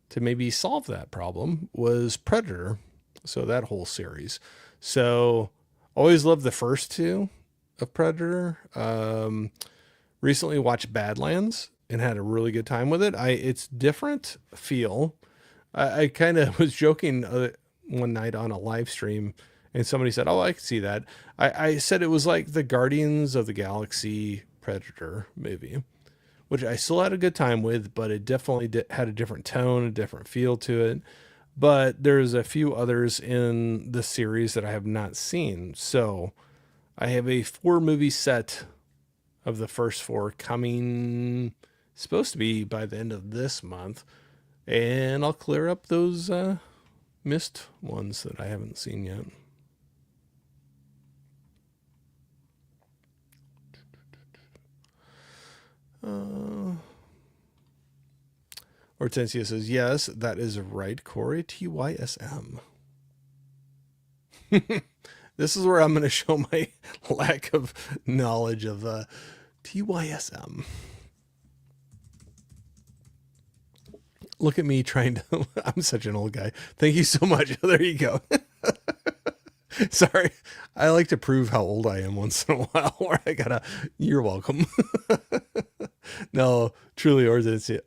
to maybe solve that problem, was Predator. So that whole series. So always loved the first two of Predator. Recently watched Badlands and had a really good time with it. It's different feel. I kind of was joking one night on a live stream, and somebody said, "Oh, I can see that." I said it was like the Guardians of the Galaxy Predator movie, which I still had a good time with, but it definitely had a different tone, a different feel to it. But there's a few others in the series that I have not seen. So I have a 4-movie set of the first 4 coming, supposed to be by the end of this month. And I'll clear up those missed ones that I haven't seen yet. Hortensia says, yes, that is right, Corey. TYSM. This is where I'm going to show my lack of knowledge of TYSM. Look at me trying to... I'm such an old guy. Thank you so much. There you go. Sorry. I like to prove how old I am once in a while. Where I gotta... You're welcome. No, truly, Hortensia,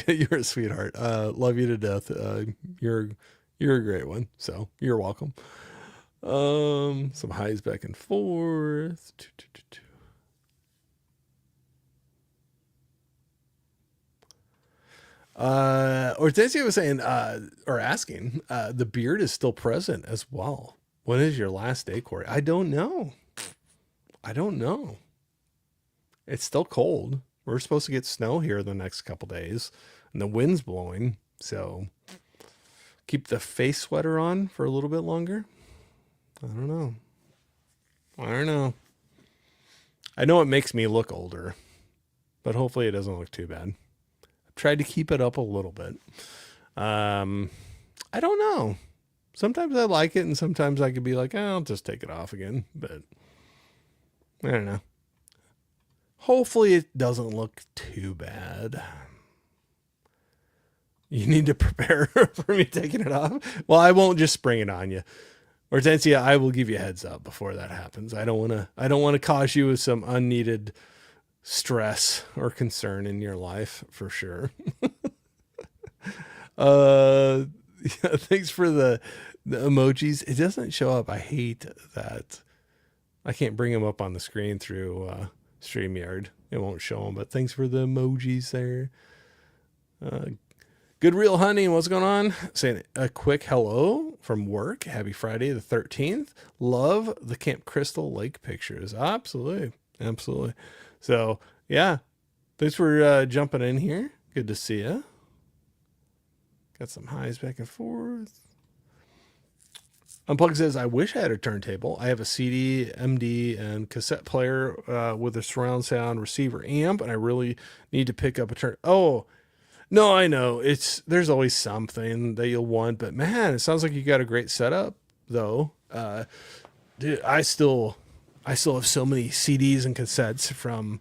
you're a sweetheart. Love you to death. You're a great one. So you're welcome. Some highs back and forth. Hortensia was saying, or asking, the beard is still present as well. When is your last day, Corey? I don't know. It's still cold. We're supposed to get snow here the next couple days, and the wind's blowing. So keep the face sweater on for a little bit longer. I don't know. I know it makes me look older, but hopefully it doesn't look too bad. I've tried to keep it up a little bit. I don't know. Sometimes I like it, and sometimes I could be like, I'll just take it off again. But I don't know. Hopefully it doesn't look too bad. You need to prepare for me taking it off. Well, I won't just spring it on you. Hortensia, I will give you a heads up before that happens. I don't want to cause you with some unneeded stress or concern in your life for sure. Yeah, thanks for the emojis. It doesn't show up. I hate that. I can't bring them up on the screen through StreamYard. It won't show them, but thanks for the emojis there. Uh, Good Real Honey, what's going on? Saying a quick hello from work. Happy Friday the 13th. Love the Camp Crystal Lake pictures. Absolutely. Absolutely. So, yeah, thanks for jumping in here. Good to see you. Got some highs back and forth. Unplug says, I wish I had a turntable. I have a CD, MD, and cassette player with a surround sound receiver amp, and I really need to pick up a turn. Oh, no, I know. There's always something that you'll want, but man, it sounds like you got a great setup, though. Dude, I still have so many CDs and cassettes from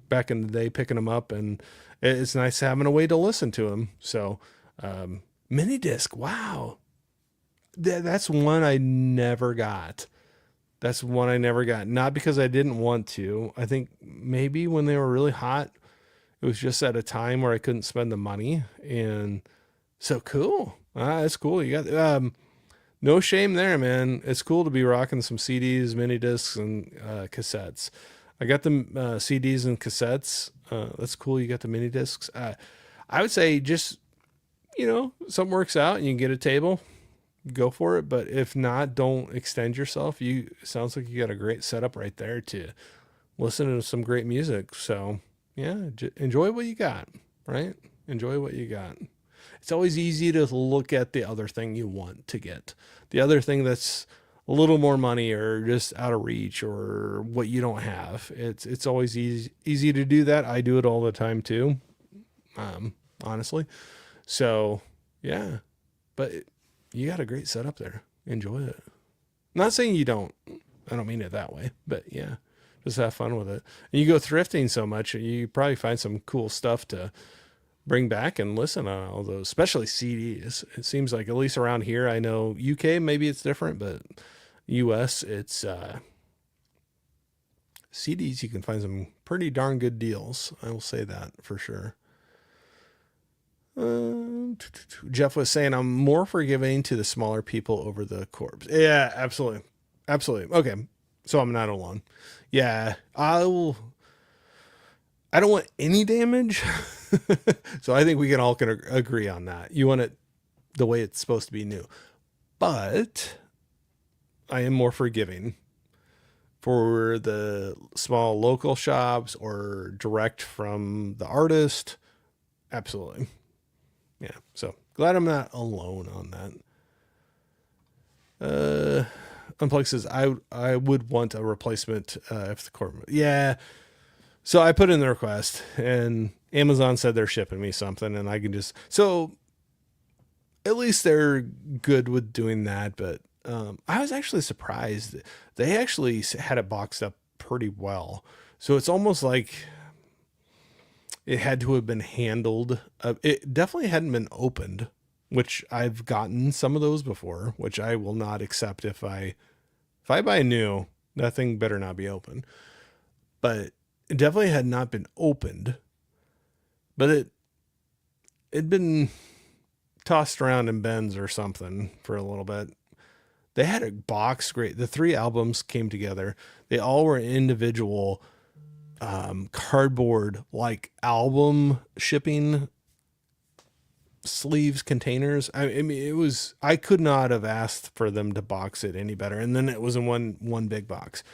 back in the day, picking them up, and it's nice having a way to listen to them. So, mini disc, wow, that's one I never got. That's one I never got. Not because I didn't want to. I think maybe when they were really hot, it was just at a time where I couldn't spend the money. And so cool. That's cool. You got no shame there, man. It's cool to be rocking some CDs, mini discs, and cassettes. I got the CDs and cassettes. That's cool. You got the mini discs. I would say just, something works out and you can get a table, go for it. But if not, don't extend yourself. Sounds like you got a great setup right there to listen to some great music. So yeah, enjoy what you got, right? Enjoy what you got. It's always easy to look at the other thing you want to get, the other thing that's a little more money or just out of reach or what you don't have. It's always easy to do that. I do it all the time too, honestly. So yeah, but you got a great setup there. Enjoy it. Not saying you don't. I don't mean it that way, but yeah, just have fun with it. And you go thrifting so much, you probably find some cool stuff to bring back and listen on all those, especially CDs. It seems like at least around here, I know UK maybe it's different, but US it's CDs. You can find some pretty darn good deals. I will say that for sure. Jeff was saying I'm more forgiving to the smaller people over the corpse. Yeah, absolutely, absolutely. Okay, so I'm not alone. Yeah, I don't want any damage. So I think we can all agree on that. You want it the way it's supposed to be new. But I am more forgiving for the small local shops or direct from the artist. Absolutely. Yeah. So glad I'm not alone on that. Unplug says I would want a replacement if the court. Yeah. So I put in the request and Amazon said they're shipping me something and I can just, so at least they're good with doing that. But I was actually surprised. They actually had it boxed up pretty well. So it's almost like it had to have been handled. It definitely hadn't been opened, which I've gotten some of those before, which I will not accept if I buy new, that thing better not be open. But it definitely had not been opened, but it'd been tossed around in bins or something for a little bit. They had a box great. The 3 albums came together. They all were individual cardboard like album shipping sleeves containers. I mean, I could not have asked for them to box it any better. And then it was in one big box.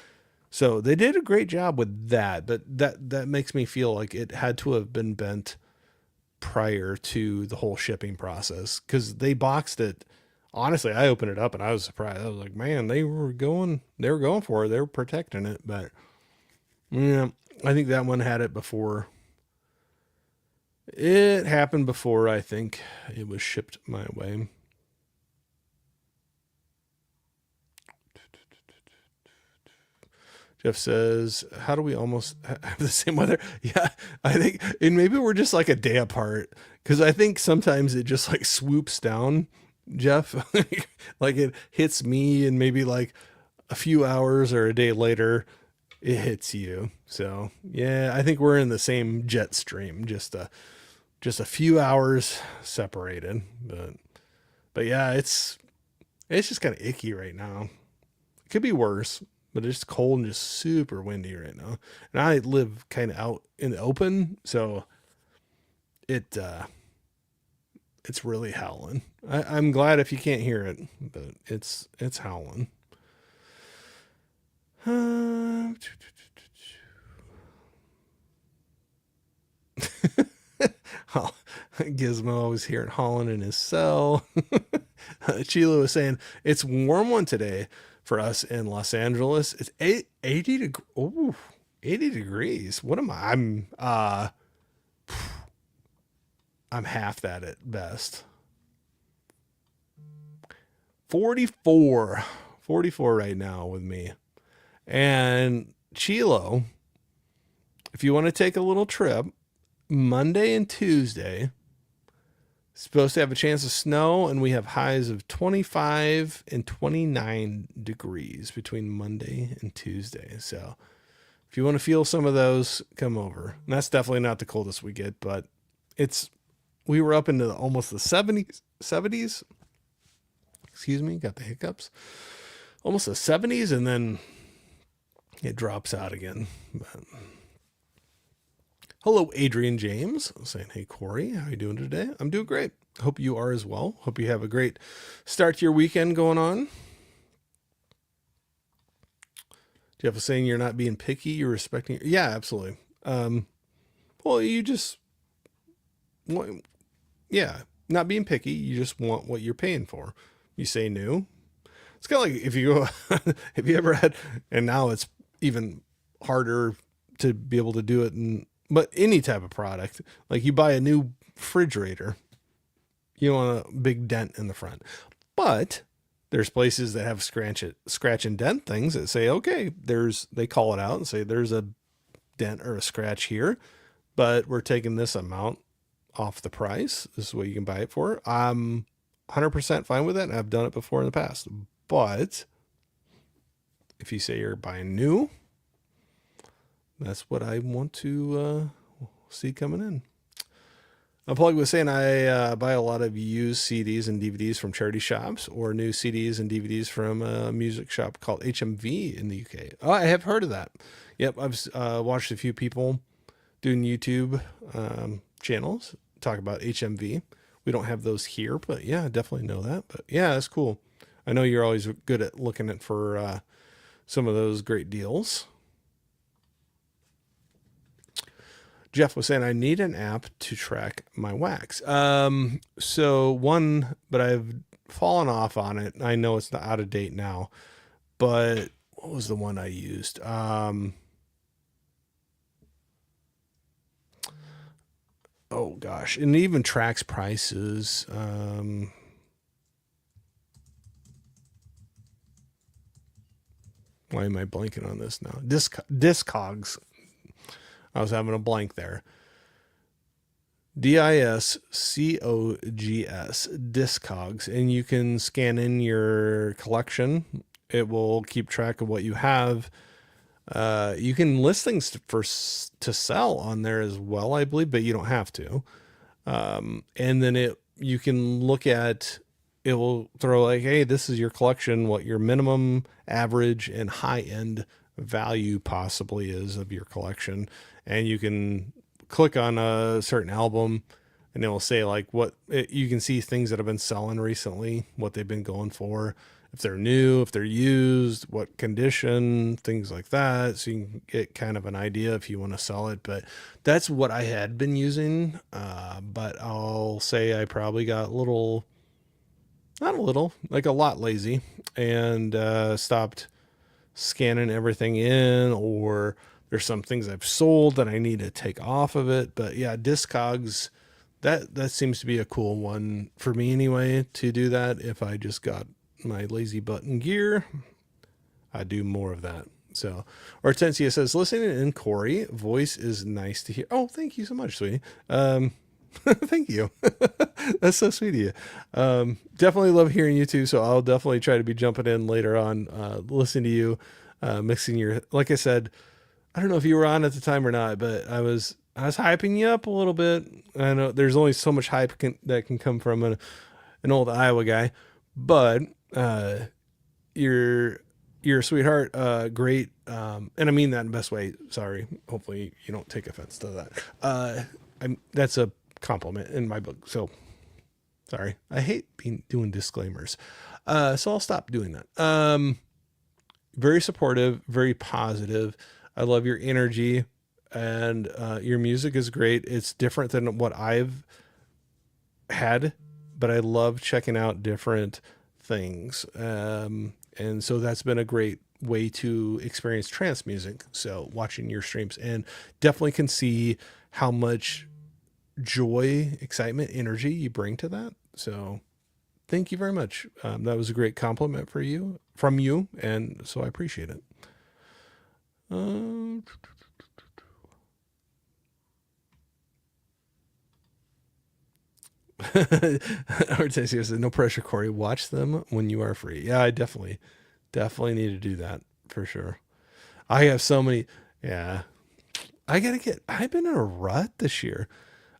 So they did a great job with that, but that makes me feel like it had to have been bent prior to the whole shipping process because they boxed it. Honestly, I opened it up and I was surprised. I was like, man, they were going for it. They were protecting it. But yeah, I think that one had it before. It happened before I think it was shipped my way. Jeff says, how do we almost have the same weather? Yeah, I think, and maybe we're just like a day apart because I think sometimes it just like swoops down, Jeff. Like it hits me and maybe like a few hours or a day later, it hits you. So yeah, I think we're in the same jet stream, just a few hours separated. But yeah, it's just kind of icky right now. It could be worse, but it's cold and just super windy right now. And I live kind of out in the open, so it's really howling. I'm glad if you can't hear it, but it's howling. Gizmo was here at Holland in his cell. Sheila was saying it's a warm one today for us in Los Angeles. It's 80 degrees. What am I? I'm half that at best. 44. 44 right now with me. And Chilo, if you want to take a little trip, Monday and Tuesday, supposed to have a chance of snow, and we have highs of 25 and 29 degrees between Monday and Tuesday. So if you want to feel some of those, come over. And that's definitely not the coldest we get, but we were up into almost the 70s. Excuse me, got the hiccups. Almost the 70s, and then it drops out again. But hello, Adrian James, saying, hey, Corey, how are you doing today? I'm doing great. Hope you are as well. Hope you have a great start to your weekend going on. Jeff was saying you're not being picky, you're respecting. Yeah, absolutely. Well, you just want, yeah, not being picky. You just want what you're paying for. You say new. It's kind of like if you go, if you ever had, and now it's even harder to be able to do it but any type of product, like you buy a new refrigerator, you don't want a big dent in the front, but there's places that have scratch and dent things that say, okay, they call it out and say, there's a dent or a scratch here, but we're taking this amount off the price. This is what you can buy it for. I'm 100% fine with that. And I've done it before in the past, but if you say you're buying new, that's what I want to see coming in. Plug was saying I buy a lot of used CDs and DVDs from charity shops or new CDs and DVDs from a music shop called HMV in the UK. Oh, I have heard of that. Yep, I've watched a few people doing YouTube channels talk about HMV. We don't have those here, but yeah, I definitely know that. But yeah, that's cool. I know you're always good at looking at for some of those great deals. Jeff was saying I need an app to track my wax. So one, but I've fallen off on it. I know it's not out of date now, but what was the one I used? Oh gosh, and it even tracks prices. Why am I blanking on this now? Discogs. I was having a blank there. Discogs, Discogs, and you can scan in your collection. It will keep track of what you have. You can list things to sell on there as well, I believe, but you don't have to. And then you can look at, it will throw like, hey, this is your collection, what your minimum, average, and high end value possibly is of your collection. And you can click on a certain album and it will say like you can see things that have been selling recently, what they've been going for, if they're new, if they're used, what condition, things like that. So you can get kind of an idea if you want to sell it. But that's what I had been using. But I'll say I probably got like a lot lazy and stopped scanning everything in, or there's some things I've sold that I need to take off of it. But yeah, Discogs, that seems to be a cool one for me anyway, to do that. If I just got my lazy button gear, I do more of that. So Hortensia says, listening in, Corey, voice is nice to hear. Oh, thank you so much, sweetie. Thank you. That's so sweet of you. Definitely love hearing you too. So I'll definitely try to be jumping in later on, listen to you, mixing like I said, I don't know if you were on at the time or not, but I was hyping you up a little bit. I know there's only so much hype that can come from an old Iowa guy, but you're a sweetheart. Great. And I mean that in the best way. Sorry. Hopefully you don't take offense to that. That's a compliment in my book. So sorry, I hate doing disclaimers. So I'll stop doing that. Very supportive, very positive. I love your energy, and your music is great. It's different than what I've had, but I love checking out different things. And so that's been a great way to experience trance music. So watching your streams, and definitely can see how much joy, excitement, energy you bring to that. So thank you very much. That was a great compliment from you. And so I appreciate it. Artesia says, no pressure, Corey. Watch them when you are free. Yeah, I definitely need to do that for sure. I have so many. Yeah. I've been in a rut this year.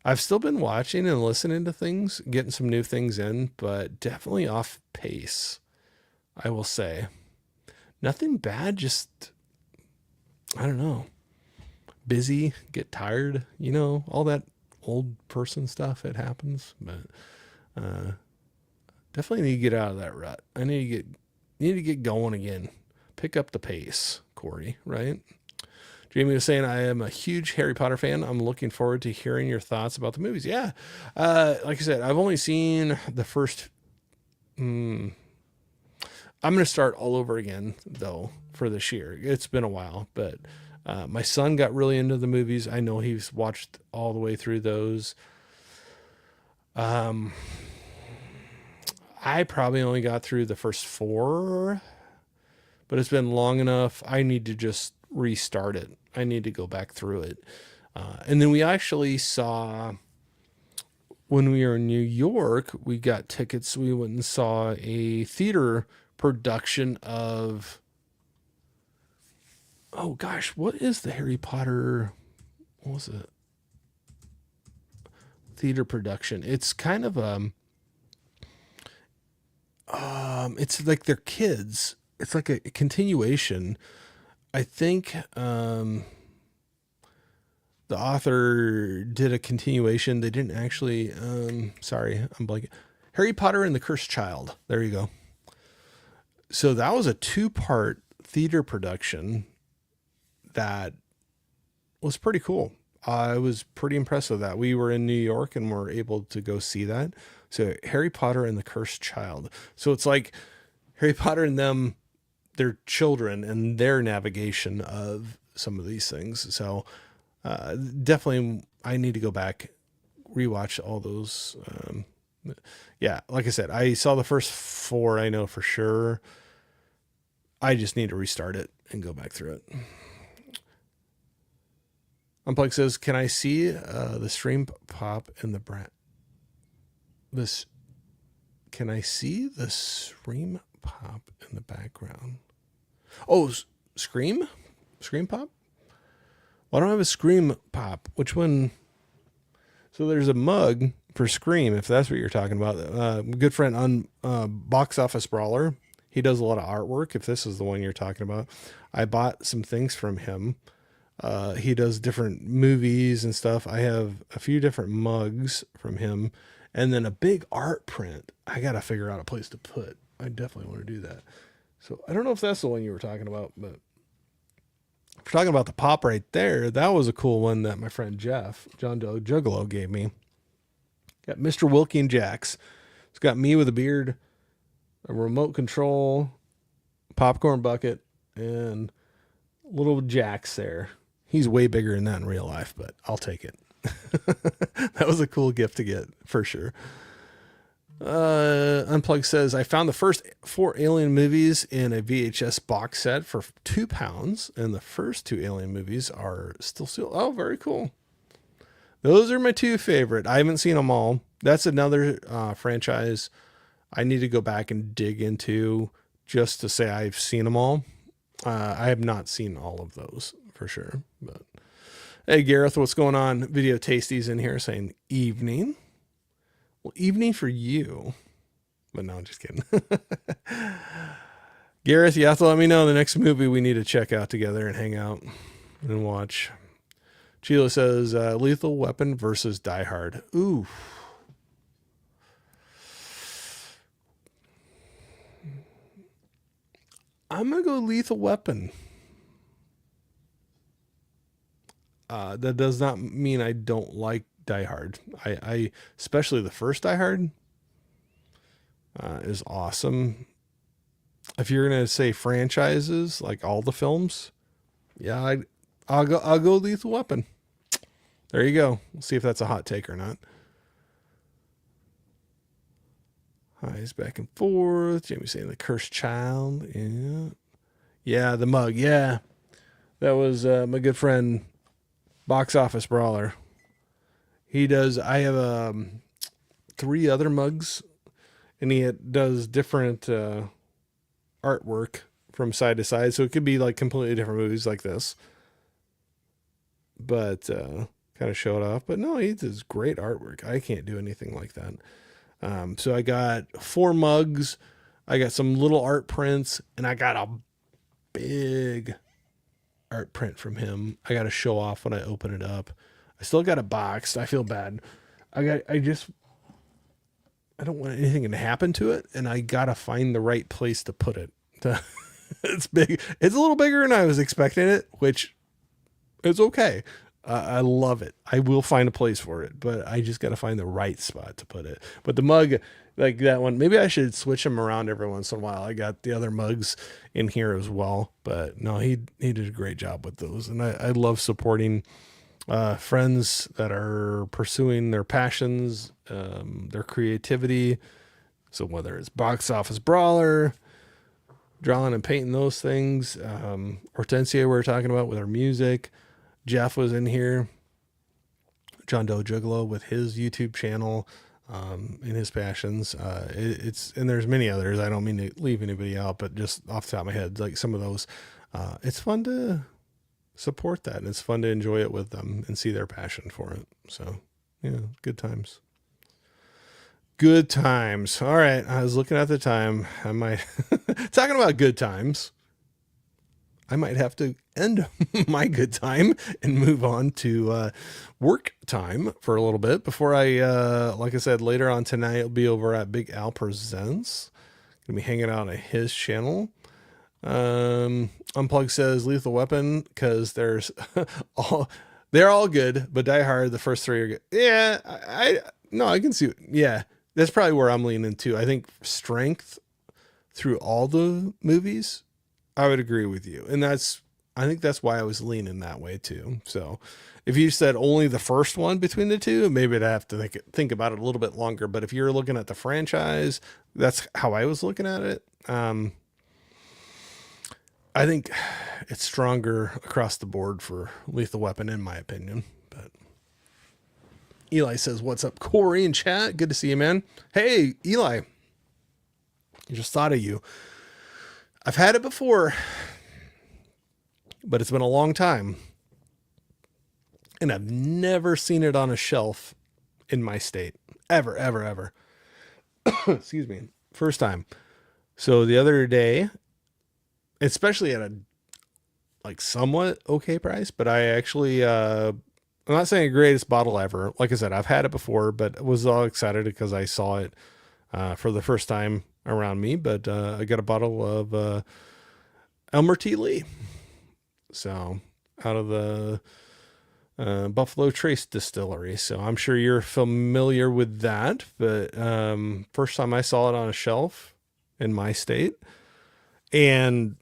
I've still been watching and listening to things, getting some new things in, but definitely off pace, I will say. Nothing bad, just, I don't know, busy, get tired, all that old person stuff. It happens, but definitely need to get out of that rut. I need to get going again. Pick up the pace, Corey, right? Jamie was saying, I am a huge Harry Potter fan. I'm looking forward to hearing your thoughts about the movies. Yeah. Like I said, I've only seen the first. I'm going to start all over again, though, for this year. It's been a while, but my son got really into the movies. I know he's watched all the way through those. I probably only got through the first 4, but it's been long enough. I need to just restart it. I need to go back through it. And then we actually saw, when we were in New York, we got tickets. We went and saw a theater production of, oh gosh, what is the Harry Potter? What was it? Theater production. It's kind of it's like they're kids. It's like a continuation. I think the author did a continuation. They didn't actually. Sorry, I'm blanking. Harry Potter and the Cursed Child. There you go. So that was a 2-part theater production that was pretty cool. I was pretty impressed with that. We were in New York and were able to go see that. So Harry Potter and the Cursed Child. So it's like Harry Potter and them, their children, and their navigation of some of these things. So definitely I need to go back, rewatch all those. Yeah, like I said, I saw the first 4, I know for sure. I just need to restart it and go back through it. Unplug says, can I see the stream pop in the can I see the stream pop in the background? Oh, Scream pop? Well, I don't have a Scream pop. Which one? So there's a mug for Scream, if that's what you're talking about. Good friend on Box Office Brawler. He does a lot of artwork, if this is the one you're talking about. I bought some things from him. He does different movies and stuff. I have a few different mugs from him, and then a big art print. I got to figure out a place to put. I definitely want to do that. So I don't know if that's the one you were talking about, but if you're talking about the pop right there, that was a cool one that my friend Jeff, John Doe Juggalo, gave me. Got Mr. Wilkie and Jax. It's got me with a beard, a remote control, popcorn bucket, and little Jax there. He's way bigger than that in real life, but I'll take it. That was a cool gift to get for sure. Unplugged says, I found the first 4 Alien movies in a VHS box set for £2, and the first 2 Alien movies are still sealed. Oh, very cool. Those are my 2 favorite. I haven't seen them all. That's another franchise I need to go back and dig into just to say I've seen them all. I have not seen all of those for sure. But hey, Gareth, what's going on? Video Tasties in here saying evening. Well, evening for you. But no, I'm just kidding. Gareth, you have to let me know the next movie we need to check out together and hang out and watch. Sheila says Lethal Weapon versus Die Hard. Ooh. I'm going to go Lethal Weapon. That does not mean I don't like Die Hard. I especially the first Die Hard is awesome. If you're gonna say franchises, like all the films, yeah, I'll go Lethal Weapon. There you go. We'll see if that's a hot take or not. Highs back and forth. Jamie saying the cursed child. Yeah, yeah, the mug. Yeah, that was my good friend, Box Office Brawler. He does. I have 3 other mugs, and he does different artwork from side to side. So it could be like completely different movies like this, but kind of show it off. But no, he does great artwork. I can't do anything like that. So I got 4 mugs. I got some little art prints, and I got a big art print from him. I got to show off when I open it up. I still got it boxed. I feel bad. I don't want anything to happen to it, and I gotta find the right place to put it. It's big. It's a little bigger than I was expecting it, which is okay. I love it. I will find a place for it, but I just gotta find the right spot to put it. But the mug, like that one, maybe I should switch them around every once in a while. I got the other mugs in here as well, but no, he did a great job with those, and I love supporting friends that are pursuing their passions, their creativity. So whether it's Box Office Brawler, drawing and painting those things, Hortensia we were talking about with her music, Jeff was in here, John Doe Juggalo with his YouTube channel, and his passions. And there's many others. I don't mean to leave anybody out, but just off the top of my head, like some of those, it's fun to support that, and it's fun to enjoy it with them and see their passion for it. So yeah, good times. Good times. All right, I was looking at the time. I might talking about good times, I might have to end my good time and move on to work time for a little bit before I like I said, later on tonight I'll be over at Big Al Presents. Gonna be hanging out at his channel. Unplug says Lethal Weapon because there's they're all good, but Die Hard, the first 3 are good. Yeah, I can see. Yeah, that's probably where I'm leaning too. I think strength through all the movies, I would agree with you, and I think that's why I was leaning that way too. So if you said only the first one between the two, maybe I'd have to think about it a little bit longer. But if you're looking at the franchise, that's how I was looking at it. I think it's stronger across the board for Lethal Weapon, in my opinion. But Eli says, "What's up, Corey in chat? Good to see you, man." Hey, Eli, I just thought of you. I've had it before, but it's been a long time, and I've never seen it on a shelf in my state. Ever, ever, ever. Excuse me. First time. So the other day, especially at a like somewhat okay price, but I actually I'm not saying greatest bottle ever. Like I said, I've had it before, but was all excited because I saw it for the first time around me. But I got a bottle of Elmer T. Lee, so out of the Buffalo Trace Distillery. So I'm sure you're familiar with that. But first time I saw it on a shelf in my state, and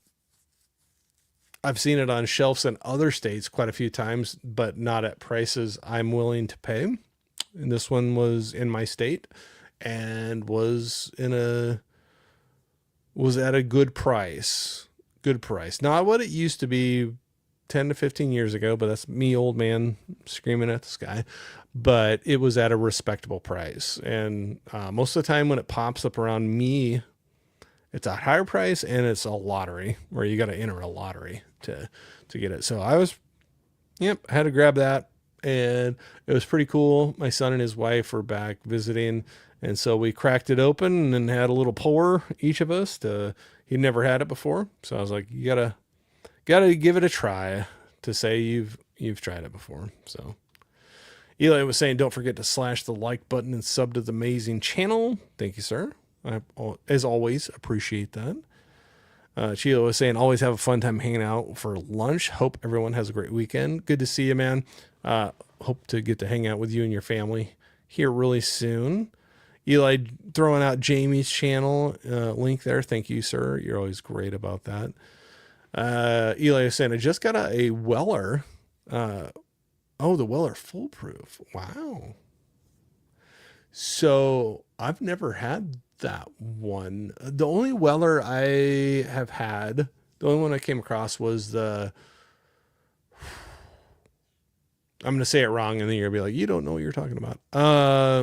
I've seen it on shelves in other states quite a few times, but not at prices I'm willing to pay. And this one was in my state and was at a good price. Good price. Not what it used to be 10 to 15 years ago, but that's me, old man, screaming at the sky. But it was at a respectable price. And most of the time when it pops up around me, it's a higher price, and it's a lottery where you got to enter a lottery to get it. So I had to grab that, and it was pretty cool. My son and his wife were back visiting, and so we cracked it open and had a little pour, each of us. He'd never had it before, so I was like, you gotta give it a try to say you've you've tried it before. So Eli was saying, don't forget to slash the like button and sub to the amazing channel. Thank you, sir. I, as always, appreciate that. Sheila was saying, always have a fun time hanging out for lunch. Hope everyone has a great weekend. Good to see you, man. Hope to get to hang out with you and your family here really soon. Eli throwing out Jamie's channel link there. Thank you, sir. You're always great about that. Eli was saying, I just got a Weller. The Weller Foolproof. Wow. So I've never had that one. The only Weller I have had, the only one I came across was I'm going to say it wrong, and then you're going to be like, you don't know what you're talking about.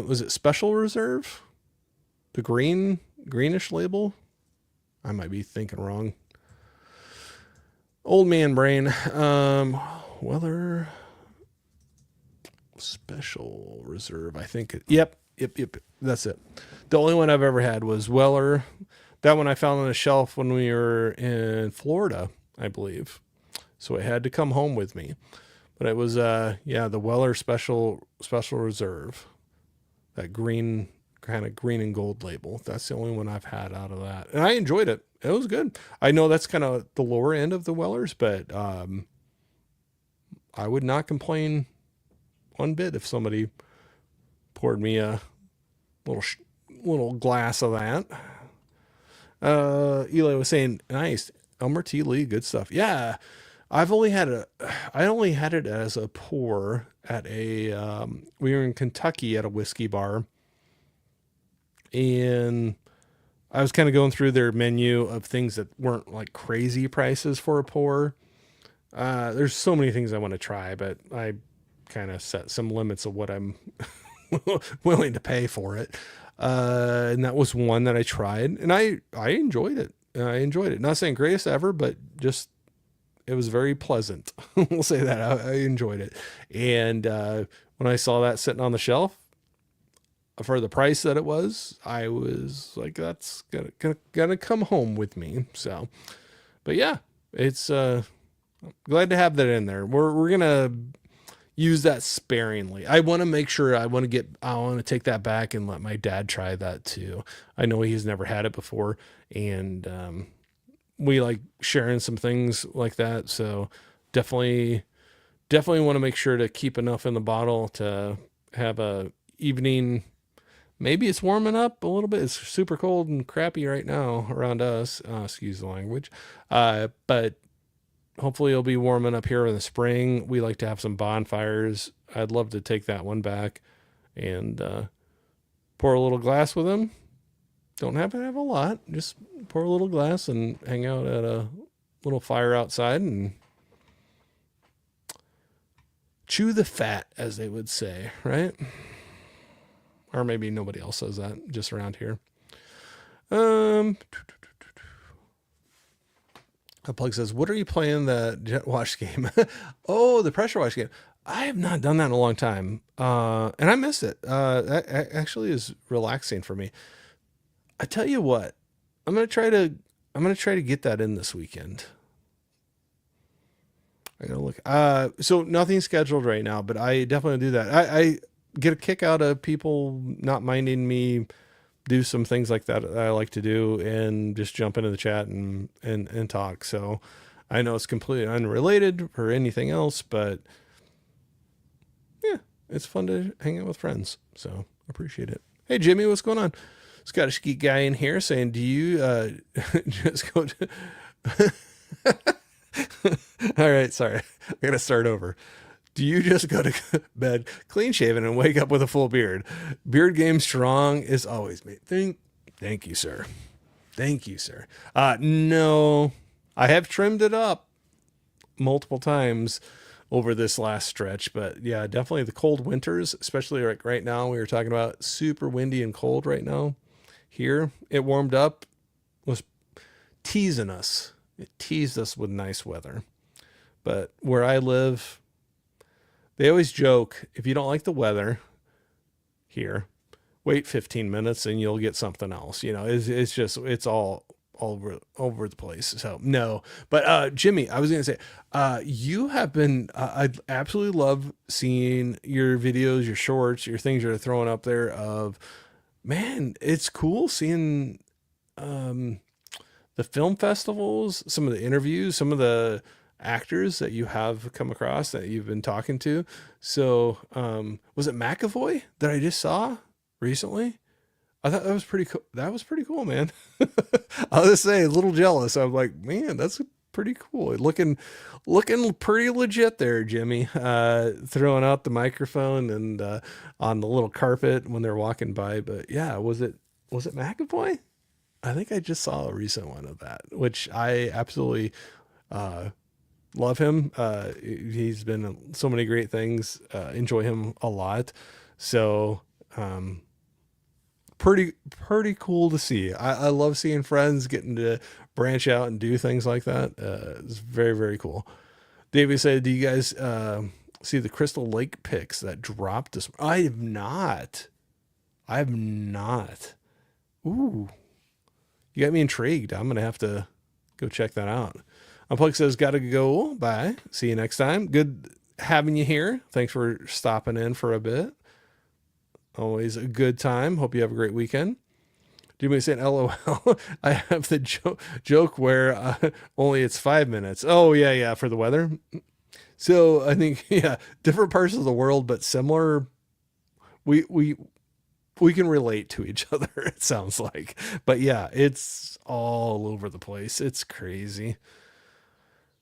Was it Special Reserve? The greenish label? I might be thinking wrong. Old man brain. Weller Special Reserve, I think. Yep. That's it. The only one I've ever had was Weller. That one I found on a shelf when we were in Florida, I believe. So it had to come home with me. But it was the Weller Special Reserve. That green, kind of green and gold label. That's the only one I've had out of that. And I enjoyed it. It was good. I know that's kind of the lower end of the Wellers, but I would not complain one bit if somebody poured me a little glass of that. Eli was saying, nice. Elmer T. Lee, good stuff. Yeah. I only had it as a pour at we were in Kentucky at a whiskey bar, and I was kind of going through their menu of things that weren't like crazy prices for a pour. There's so many things I want to try, but I kind of set some limits of what I'm willing to pay for it. And that was one that I tried, and I enjoyed it. Not saying greatest ever, but just, it was very pleasant. We'll say that. I enjoyed it. And when I saw that sitting on the shelf for the price that it was, I was like, that's gonna come home with me. So, but yeah, it's glad to have that in there. We're gonna use that sparingly. I want to make sure, I want to take that back and let my dad try that too. I know he's never had it before, and we like sharing some things like that. So definitely want to make sure to keep enough in the bottle to have a evening. Maybe it's warming up a little bit. It's super cold and crappy right now around us. Excuse the language. But hopefully it'll be warming up here in the spring. We like to have some bonfires. I'd love to take that one back and pour a little glass with them. Don't have to have a lot. Just pour a little glass and hang out at a little fire outside and chew the fat, as they would say, right? Or maybe nobody else says that just around here. A plug says, what are you playing the jet wash game? Oh, the pressure wash game. I have not done that in a long time. And I miss it. That actually is relaxing for me. I tell you what, I'm going to try to get that in this weekend. I gotta look. So nothing's scheduled right now, but I definitely do that. I get a kick out of people not minding me do some things like that I like to do, and just jump into the chat and talk. So I know it's completely unrelated or anything else, but yeah, it's fun to hang out with friends. So appreciate it. Hey, Jimmy, what's going on? Scottish Geek guy in here saying, do you just go to... All right, sorry. I got to start over. Do you just go to bed clean shaven and wake up with a full beard? Beard game strong is always me. Thank you, sir. Thank you, sir. No, I have trimmed it up multiple times over this last stretch, but yeah, definitely the cold winters, especially like right now, we were talking about super windy and cold right now. Here, it warmed up, was teasing us. It teased us with nice weather. But where I live, they always joke, if you don't like the weather here, wait 15 minutes and you'll get something else. You know, it's all all over the place. So no, but Jimmy, I was gonna say, you have been. I absolutely love seeing your videos, your shorts, your things you're throwing up there. Of man, it's cool seeing um, the film festivals, some of the interviews, some of the actors that you have come across that you've been talking to. So was it McAvoy that I just saw recently? I thought that was pretty cool. That was pretty cool, man. I was just saying, a little jealous. I'm like, man, that's pretty cool. Looking pretty legit there, Jimmy. Throwing out the microphone and on the little carpet when they're walking by. But yeah, was it McAvoy? I think I just saw a recent one of that, which I absolutely uh, love him. He's been in so many great things. Enjoy him a lot. So um, pretty cool to see. I love seeing friends getting to branch out and do things like that. It's very very cool. David said, "Do you guys see the Crystal Lake pics that dropped this?" I have not. I have not. Ooh, you got me intrigued. I'm gonna have to go check that out. Unplugged says, "Gotta go. Bye. See you next time. Good having you here. Thanks for stopping in for a bit. Always a good time. Hope you have a great weekend." Jimmy saying, "LOL." I have the joke where only it's 5 minutes. Oh yeah, yeah, for the weather. So I think yeah, different parts of the world, but similar. We can relate to each other. It sounds like, but yeah, it's all over the place. It's crazy.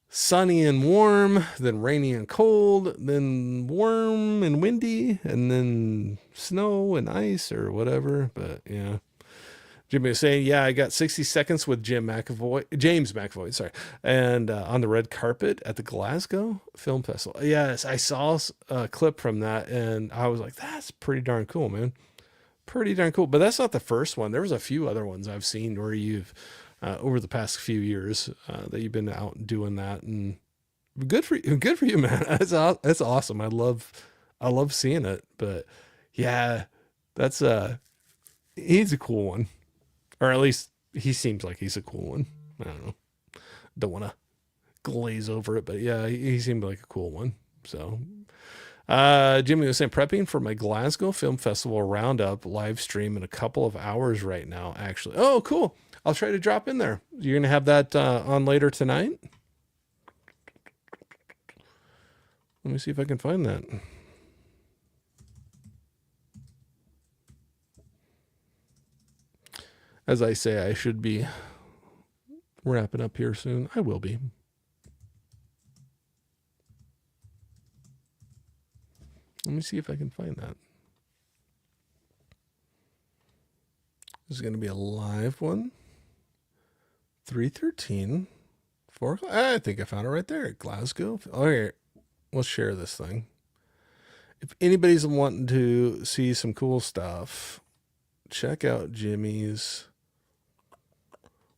Sunny and warm, then rainy and cold, then warm and windy, and then snow and ice or whatever. But yeah. Jimmy was saying, yeah, I got 60 seconds with James McAvoy, sorry, and on the red carpet at the Glasgow Film Festival. Yes, I saw a clip from that, and I was like, that's pretty darn cool, man. Pretty darn cool. But that's not the first one. There was a few other ones I've seen where you've, over the past few years, that you've been out doing that, and good for you, man. That's awesome. I love seeing it. But yeah, that's he's a cool one, or at least he seems like he's a cool one. I don't know. Don't want to glaze over it, but yeah, he seemed like a cool one. So, Jimmy was saying, prepping for my Glasgow Film Festival roundup live stream in a couple of hours right now, actually. Oh, cool. I'll try to drop in there. You're going to have that on later tonight? Let me see if I can find that. As I say, I should be wrapping up here soon. I will be. Let me see if I can find that. This is going to be a live one. 3:13. 4 o'clock. I think I found it right there. Glasgow. Oh, here. Let's share this thing. If anybody's wanting to see some cool stuff, check out Jimmy's.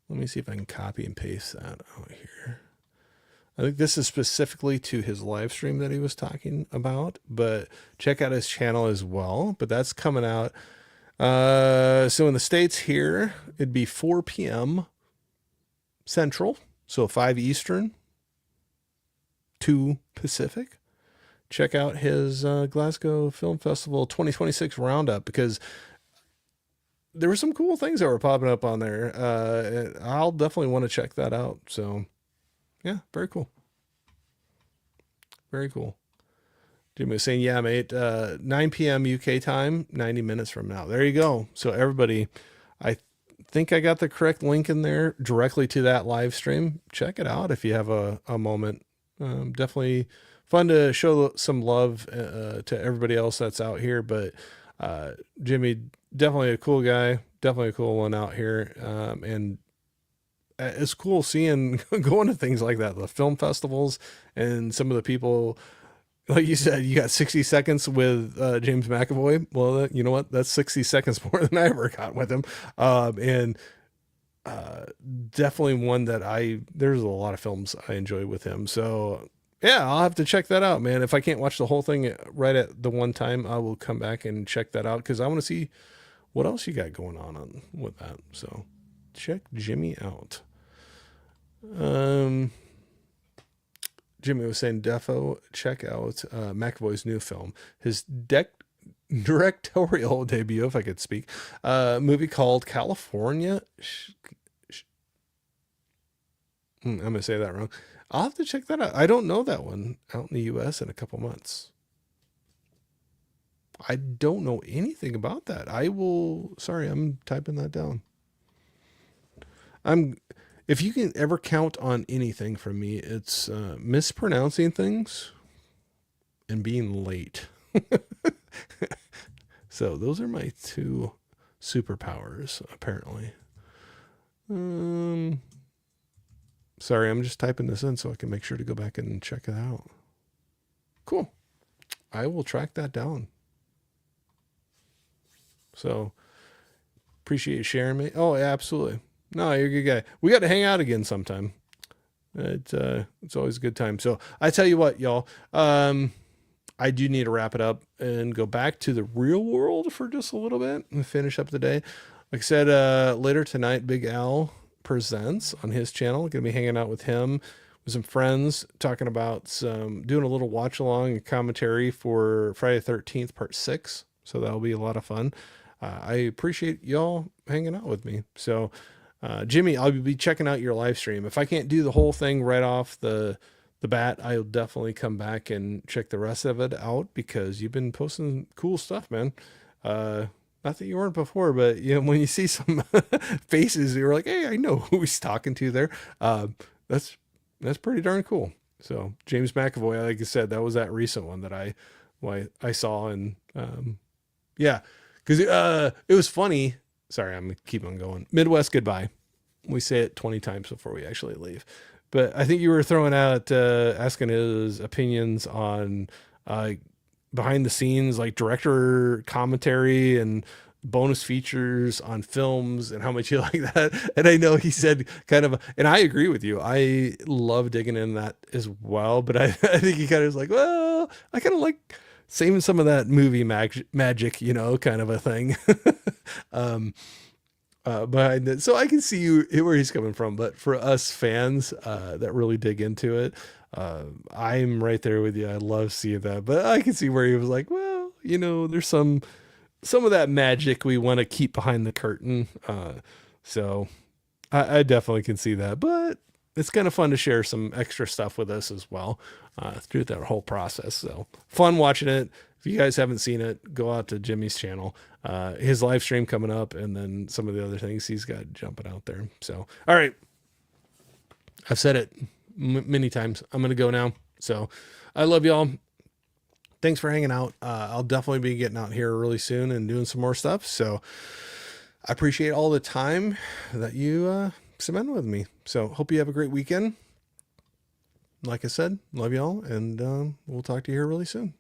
Let me see if I can copy and paste that out here. I think this is specifically to his live stream that he was talking about, but check out his channel as well. But that's coming out. So in the States here, it'd be 4 p.m. Central, so 5 Eastern, 2 Pacific. Check out his Glasgow Film Festival 2026 roundup, because there were some cool things that were popping up on there. I'll definitely want to check that out. So yeah, very cool. Very cool. Jimmy was saying, yeah, mate, 9 p.m. UK time, 90 minutes from now. There you go. So everybody, I think I got the correct link in there directly to that live stream. Check it out if you have a moment. Definitely fun to show some love to everybody else that's out here. But Jimmy, definitely a cool guy. Definitely a cool one out here. And it's cool seeing going to things like that, the film festivals, and some of the people, like you said, you got 60 seconds with James McAvoy. Well, you know what? That's 60 seconds more than I ever got with him. And definitely one that there's a lot of films I enjoy with him. So yeah, I'll have to check that out, man. If I can't watch the whole thing right at the one time, I will come back and check that out, because I want to see what else you got going on with that. So check Jimmy out. Jimmy was saying, defo check out McAvoy's new film. His directorial debut, if I could speak, movie called California. I'm going to say that wrong. I'll have to check that out. I don't know that one out in the US in a couple months. I don't know anything about that. Sorry, I'm typing that down. If you can ever count on anything from me, it's mispronouncing things and being late. So those are my two superpowers, apparently. Sorry, I'm just typing this in so I can make sure to go back and check it out. Cool. I will track that down. So appreciate you sharing me. Oh, yeah, absolutely. No, you're a good guy. We got to hang out again sometime. It's always a good time. So I tell you what, y'all, I do need to wrap it up and go back to the real world for just a little bit and finish up the day. Like I said, later tonight, Big Al presents on his channel. Gonna be hanging out with him with some friends, talking about doing a little watch along and commentary for Friday the 13th part 6. So that'll be a lot of fun. I appreciate y'all hanging out with me. So Jimmy, I'll be checking out your live stream. If I can't do the whole thing right off the bat, I'll definitely come back and check the rest of it out, because you've been posting cool stuff, man. Not that you weren't before, but you know, when you see some faces, you're like, hey, I know who he's talking to there. That's pretty darn cool. So James McAvoy, like I said, that was that recent one that I saw, and yeah, because it was funny. Sorry, I'm keep on going. Midwest goodbye. We say it 20 times before we actually leave. But I think you were throwing out asking his opinions on behind the scenes, like director commentary and bonus features on films, and how much you like that. And I know he said kind of, and I agree with you. I love digging in that as well. But I think he kind of was like, well, I kind of like saving some of that movie magic, you know, kind of a thing. Behind it. So I can see where he's coming from, but for us fans that really dig into it, I'm right there with you. I love seeing that, but I can see where he was like, well, you know, there's some of that magic we want to keep behind the curtain. So I definitely can see that, but it's kind of fun to share some extra stuff with us as well through that whole process. So fun watching it. If you guys haven't seen it, go out to Jimmy's channel. His live stream coming up, and then some of the other things he's got jumping out there. So, all right. I've said it many times. I'm going to go now. So I love y'all. Thanks for hanging out. I'll definitely be getting out here really soon and doing some more stuff. So I appreciate all the time that you spend with me. So hope you have a great weekend. Like I said, love y'all, and we'll talk to you here really soon.